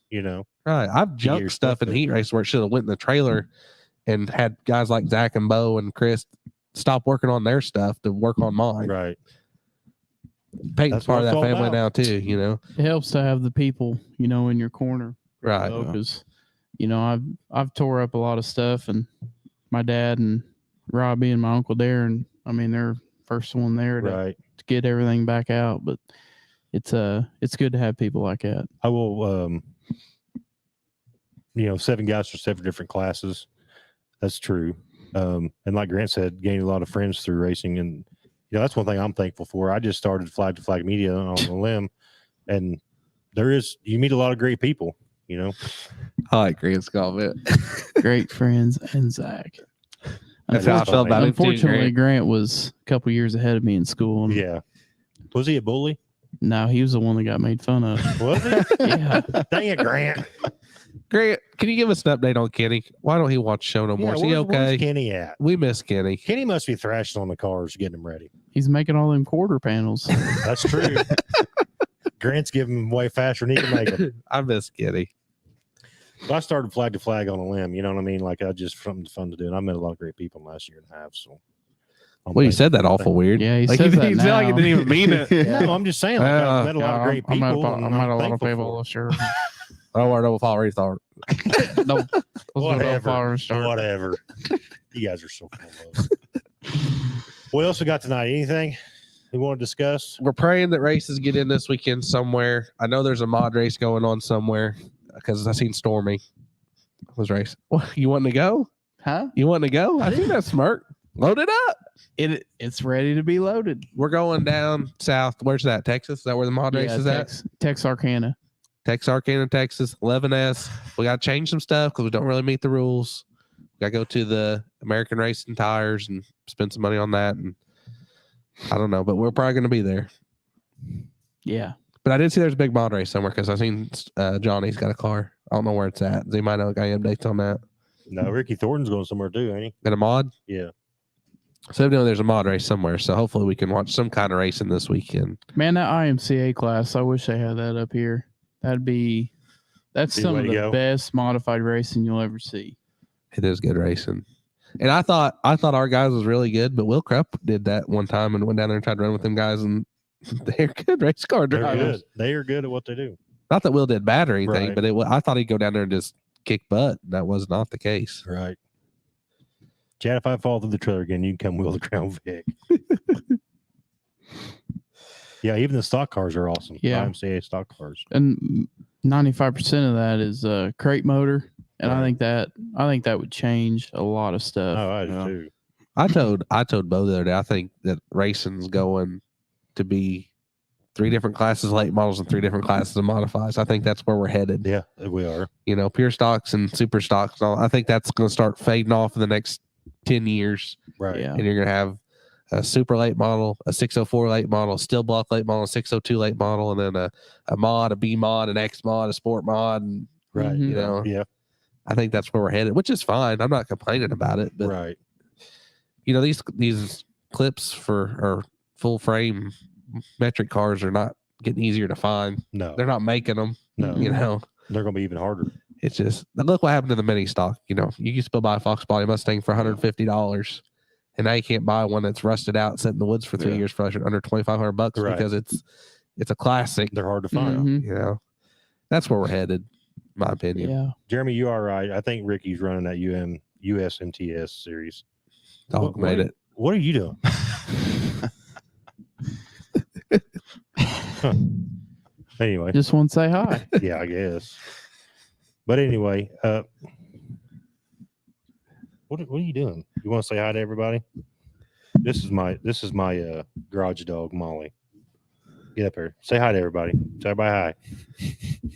Right. I've Your junked stuff stuff in there. heat race where it should have went in the trailer and had guys like Zach and Bo and Chris stop working on their stuff to work on mine. Right. Peyton's That's part of what that it's all family about. now too, It helps to have the people, in your corner. Right. Because, I've tore up a lot of stuff, and my dad and Robbie and my uncle Darren, I mean, they're first one there to Right. get everything back out. But it's good to have people like that. I will, 7 guys for 7 different classes. That's true. And like Grant said, gained a lot of friends through racing. And, that's one thing I'm thankful for. I just started Flag to Flag Media on a limb, and you meet a lot of great people, I like Grant's comment. Great friends and Zach. That's how I felt about him too, Unfortunately, Grant. Grant was a couple years ahead of me in school. And Yeah. Was he a bully? No, he was the one that got made fun of. Was he? Yeah. Dang it, Grant. Grant, can you give us an update on Kenny? Why don't he watch the show no more? Is he where's okay? Kenny at? We miss Kenny. Kenny must be thrashing on the cars, getting them ready. He's making all them quarter panels. That's true. Grant's giving them way faster than he can make them. I miss Kenny. But I started Flag to Flag on a limb. You know what I mean? Like, I just something fun to do. And I met a lot of great people last year and a half. So, Well, you said that awful weird. Yeah, he like says that you sound like you now. didn't even mean it. No, I'm just saying. Like, I met a lot of great people. I met a lot of people. Sure. Oh, I know if I already thought. No. Whatever. Whatever. You guys are so full of. What else we got tonight? Anything we want to discuss? We're praying that races get in this weekend somewhere. I know there's a mod race going on somewhere because I seen Stormy was racing. What, you wanting to go? Huh? You wanting to go? I think that's smart. Load it up. It's ready to be loaded. We're going down south. Where's that? Texas? Is that where the mod race is at? Texarkana. Texarkana, Texas, 11S. We got to change some stuff because we don't really meet the rules. Got to go to the American Racing Tires and spend some money on that. And I don't know, but we're probably going to be there. Yeah. But I did see there's a big mod race somewhere because I seen Johnny's got a car. I don't know where it's at. Does anybody know any updates on that? No, Ricky Thornton's going somewhere too, ain't In a mod? he? Yeah. So evidently there's a mod race somewhere. So hopefully we can watch some kind of racing this weekend. Man, that IMCA class, I wish they had that up here. That's Be some way of to the go. best modified racing you'll ever see. It is good racing. And I thought our guys was really good, but Will Krupp did that one time and went down there and tried to run with them guys, and they're good race car They're drivers. good. They are good at what they do. Not that Will did bad or anything, Right. but I thought he'd go down there and just kick butt. That was not the case. Right. Chad, if I fall through the trailer again, you can come wheel the Crown Vic. Yeah, even the stock cars are awesome. Yeah. IMCA stock cars. And 95% of that is crate motor. And Right. I think that would change a lot of stuff. Oh, I do Yeah. too. I told Bo the other day, I think that racing's going to be 3 different classes of late models and 3 different classes of modifies. I think that's where we're headed. Yeah, we are. You know, pure stocks and super stocks. And all. I think that's going to start fading off in the next 10 years. Right. Yeah. And you're going to have a super late model, a 604 late model, a steel block late model, a 602 late model, and then a mod, a B mod, an X mod, a sport mod. And, Right. Mhm. you know, Yeah. I think that's where we're headed, which is fine. I'm not complaining about it. But, Right. you know, these clips for full frame metric cars are not getting easier to find. No. They're not making them. No. You know, They're going to be even harder. it's just look what happened to the mini stock. You know, you used to buy a Fox Body Mustang for $150, and now you can't buy one that's rusted out, set in the woods for 3 Yeah. years for under $2,500 Right. because it's a classic. They're hard to find. Mhm. You know, that's where we're headed, in my opinion. Yeah. Jeremy, you are right. I think Ricky's running that USMTS series. Dog What- made what- it. What are you doing? Huh. Anyway, Just want to say hi. yeah, I guess. But anyway, what are you doing? You want to say hi to everybody? This is my garage dog, Molly. Get up here. Say hi to everybody. Say everybody hi.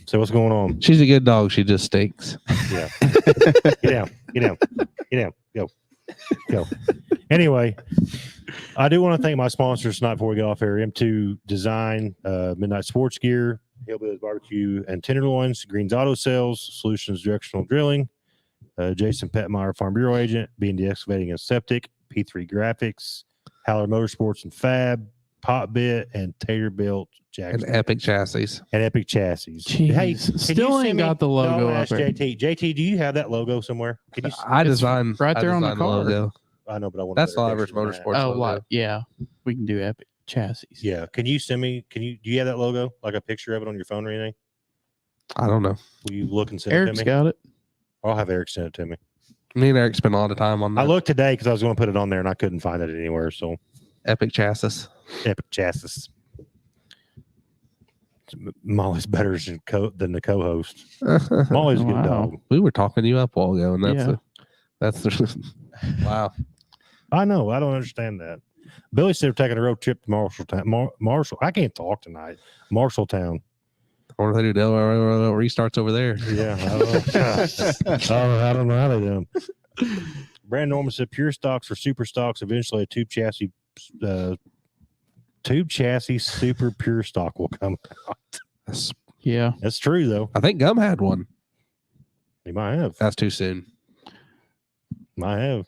Say what's going on. She's a good dog. She just stinks. Yeah. Get down. Get down. Get down. Go. Go. Anyway, I do want to thank my sponsors tonight before we get off here. M2 Design, Midnight Sports Gear, Hillbillies Barbecue and Tenderloins, Greens Auto Sales, Solutions Directional Drilling, Jason Petmeyer, Farm Bureau Agent, B&D Excavating and Septic, P3 Graphics, Haller Motorsports and Fab, Pop Bit, and Tater Built And Jackson. Epic chassis. And Epic Chassis. Jeez. Hey, Still ain't got the logo up there. JT, do you have that logo somewhere? Can you? I designed right I there on the designed car. logo. I know, but I want. That's better Livers picture than that. Motorsports. Oh, logo. like, yeah. We can do epic chassis. Yeah. Can you send me? Do you have that logo, like a picture of it on your phone or anything? I don't know. Will you look and send Eric's it to me? got it. I'll have Eric send it to me. Me and Eric spent a lot of time on that. I looked today because I was going to put it on there and I couldn't find it anywhere. So Epic chassis. Epic Chassis. Molly's better than the co-host. Molly's a good Wow. dog. We were talking you up a while ago, and Yeah. that's the wow. I know. I don't understand that. Billy said we're taking a road trip to Marshalltown. Marshall. I can't talk tonight. Marshalltown. I wonder if they do restarts over there. Yeah. I don't know how they do them. Brandon Norman said pure stocks or super stocks. Eventually, a tube chassis super pure stock will come out. Yeah. That's true, though. I think Gum had one. He might have. That's too soon. Might have.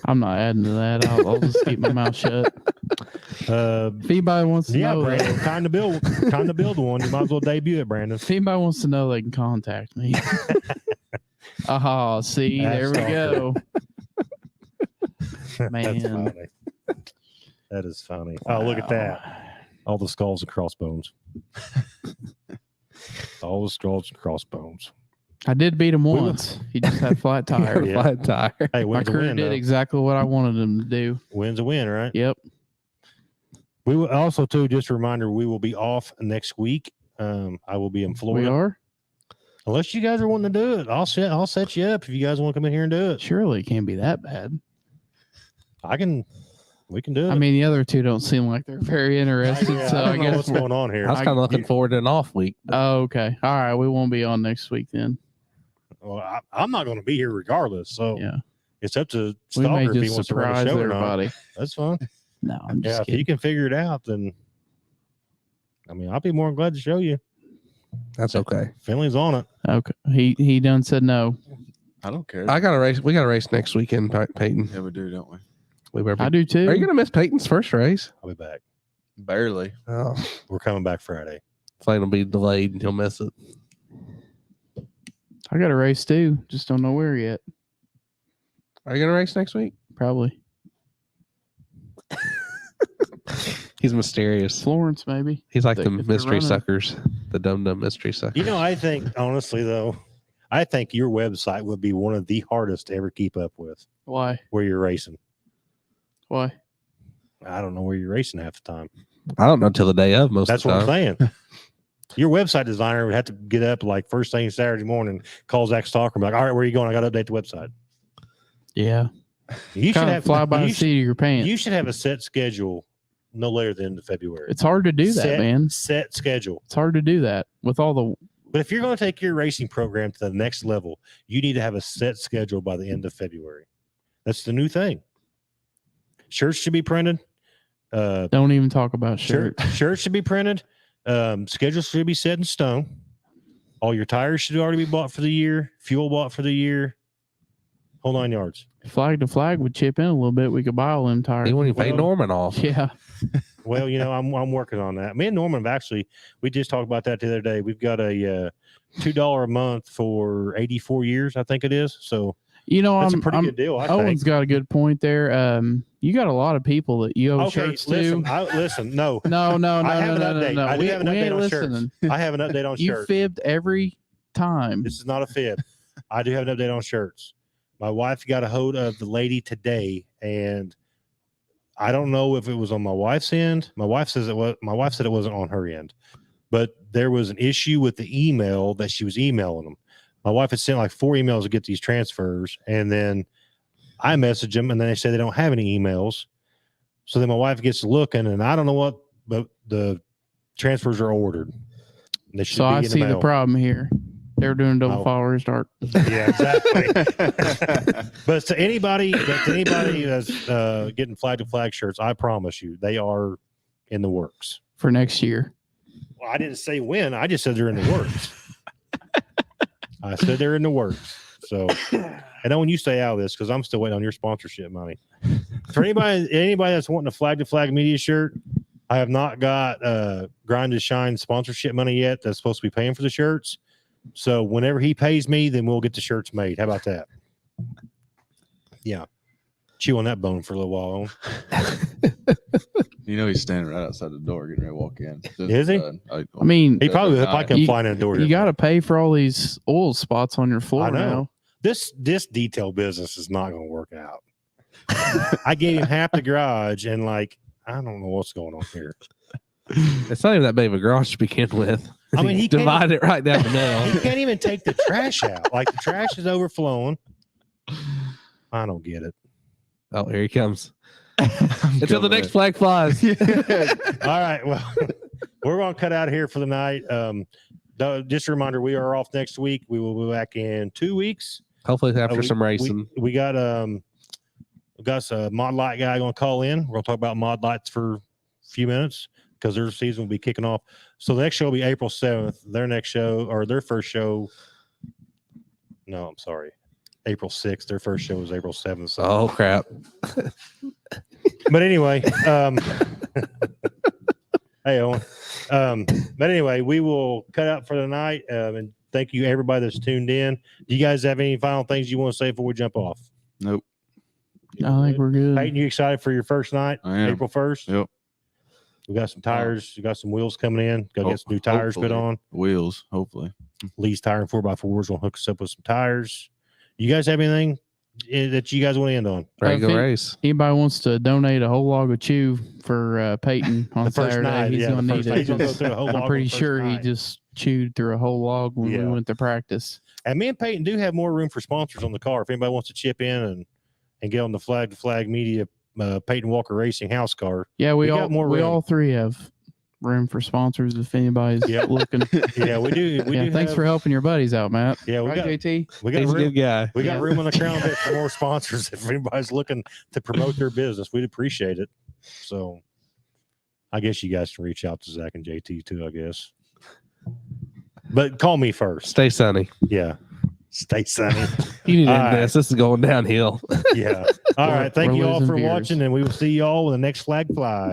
I'm not adding to that. I'll just keep my mouth shut. If anybody wants to Yeah, know, Brandon. Time to build one. You might as well debut it, Brandon. if anybody wants to know, they can contact me. See, there we go. That's Man. funny. That is funny. Oh, look at that. All the skulls and crossbones. All the skulls and crossbones. I did beat him will- once. He just had flat tire. Yeah. Flat tire. Hey, My win's a crew win. did though. exactly what I wanted him to do. Win's a win, right? Yep. We will also, too, just a reminder, we will be off next week. I will be in We Florida. are? Unless you guys are wanting to do it, I'll set you up if you guys want to come in here and do it. Surely it can't be that bad. We can do it. I mean, the other two don't seem like they're very interested, Yeah, so I I don't know guess. what's going on here. I was kind of looking forward to an off week. Oh, okay. All right. We won't be on next week then. Well, I'm not going to be here regardless. So Yeah. It's up to We may Stalker if he just wants to run a surprise show or not. everybody. That's fine. No, I'm just Yeah, if kidding. you can figure it out, then I mean, I'll be more than glad to show you. That's okay. Finley's on it. Okay. He done said no. I don't care. I got a race. We got a race next weekend, Peyton. Yeah, we do, don't we? We better I be, do too. are you gonna miss Peyton's first race? I'll be back. Barely. Oh, We're coming back Friday. plane will be delayed and he'll miss it. I got a race too. Just don't know where yet. Are you gonna race next week? Probably He's mysterious. Florence, maybe. He's like If the they're mystery running. suckers, the dumb mystery suckers. You know, I think honestly though, I think your website would be one of the hardest to ever keep up with. Why? Where you're racing. Why? I don't know where you're racing half the time. I don't know till the day of most That's of the what time. I'm saying. Your website designer would have to get up like first thing Saturday morning, call Zach Stalker and be like, all right, where are you going? I got to update the website. Yeah. You should Kind have of fly by you the should- seat of your pants. You should have a set schedule no later than the end of February. It's hard to do that, set, man. Set schedule. It's hard to do that with all the. But if you're going to take your racing program to the next level, you need to have a set schedule by the end of February. That's the new thing. Shirts should be printed. Don't even talk about shirts. Shirts should be printed. Schedules should be set in stone. All your tires should already be bought for the year. Fuel bought for the year. Whole 9 yards. Flag to flag would chip in a little bit. We could buy all them tires. He wouldn't even pay Well, Norman off. Yeah. Well, you know, I'm working on that. Me and Norman have actually, we just talked about that the other day. We've got a $2 a month for 84 years, I think it is. So You know, that's a pretty good deal. I think. Owen's got a good point there. You got a lot of people that you owe Okay, shirts listen. to. Listen, no. No. I have an update. I do We have an ain't update on listening. shirts. I have an update on You shirts. fibbed every time. This is not a fib. I do have an update on shirts. My wife got a hold of the lady today, and I don't know if it was on my wife's end. My wife says it was. My wife said it wasn't on her end, but there was an issue with the email that she was emailing them. My wife had sent like 4 emails to get these transfers, and then I messaged them, and then they said they don't have any emails. So then my wife gets looking, and I don't know what, but the transfers are ordered. They should So be I in the see the mail. problem here. They're doing double Oh. followers dark Yeah, exactly. But to anybody that's getting flag to flag shirts, I promise you, they are in the works. for next year. Well, I didn't say when. I just said they're in the works. I said they're in the works. So, and Owen, you stay out of this because I'm still waiting on your sponsorship money. For anybody that's wanting a flag to flag media shirt, I have not got Grind to Shine sponsorship money yet. That's supposed to be paying for the shirts. So whenever he pays me, then we'll get the shirts made. How about that? Yeah. Chew on that bone for a little while. You know he's standing right outside the door getting ready to walk in. Is he? I mean, He probably Not. probably come You- flying in the door. you got to pay for all these oil spots on your floor I know. now. This detail business is not going to work out. I gave him half the garage, and like I don't know what's going on here. It's not even that big of a garage to begin with. I mean, he can't- divide it right down the He middle. can't even take the trash out. Like the trash is overflowing. I don't get it. Oh, here he comes. Until the next flag flies. All right. Well, we're going to cut out here for the night. Just a reminder, we are off next week. We will be back in 2 weeks. Hopefully after We- some racing. We got a mod light guy going to call in. We're going to talk about mod lights for a few minutes because their season will be kicking off. So the next show will be April 7th. Their next show or their first show. No, I'm sorry. April 6th. Their first show was April 7th. So. Oh crap. But anyway, hey Owen. But anyway, we will cut out for the night. And thank you everybody that's tuned in. Do you guys have any final things you want to say before we jump off? Nope. I think we're good. Peyton, you excited for your first night? I am. April 1st? Yep. We got some tires. We got some wheels coming in. Got to get some new tires put Hopefully. on. Wheels, hopefully. Lee's Tire and 4x4s will hook us up with some tires. You guys have anything that you guys want to end on? Ready to go think- race. Anybody wants to donate a whole log of chew for Peyton on The first Saturday? night. He's Yeah, going the to first need night. He's gonna go it. through a whole log I'm on pretty the first sure he night. just chewed through a whole log when Yeah. we went to practice. And me and Peyton do have more room for sponsors on the car. If anybody wants to chip in and get on the Flag to Flag Media Peyton Walker Racing house car, Yeah, we We got all more we room. all three have room for sponsors if anybody's Yep. looking. Yeah, we do. We do. Thanks for helping your buddies out, Matt. Yeah, we Right, got JT? we got He's a room, good guy. we got Yeah. room on the crown bit for more sponsors. If anybody's looking to promote their business, we'd appreciate it. So, I guess you guys can reach out to Zach and JT too. I guess, but call me first. Stay sunny. Yeah, stay sunny. You need to All end right. this. This is going downhill. Yeah. All right. Thank We're you all losing for viewers. watching, and we will see you all when the next flag flies.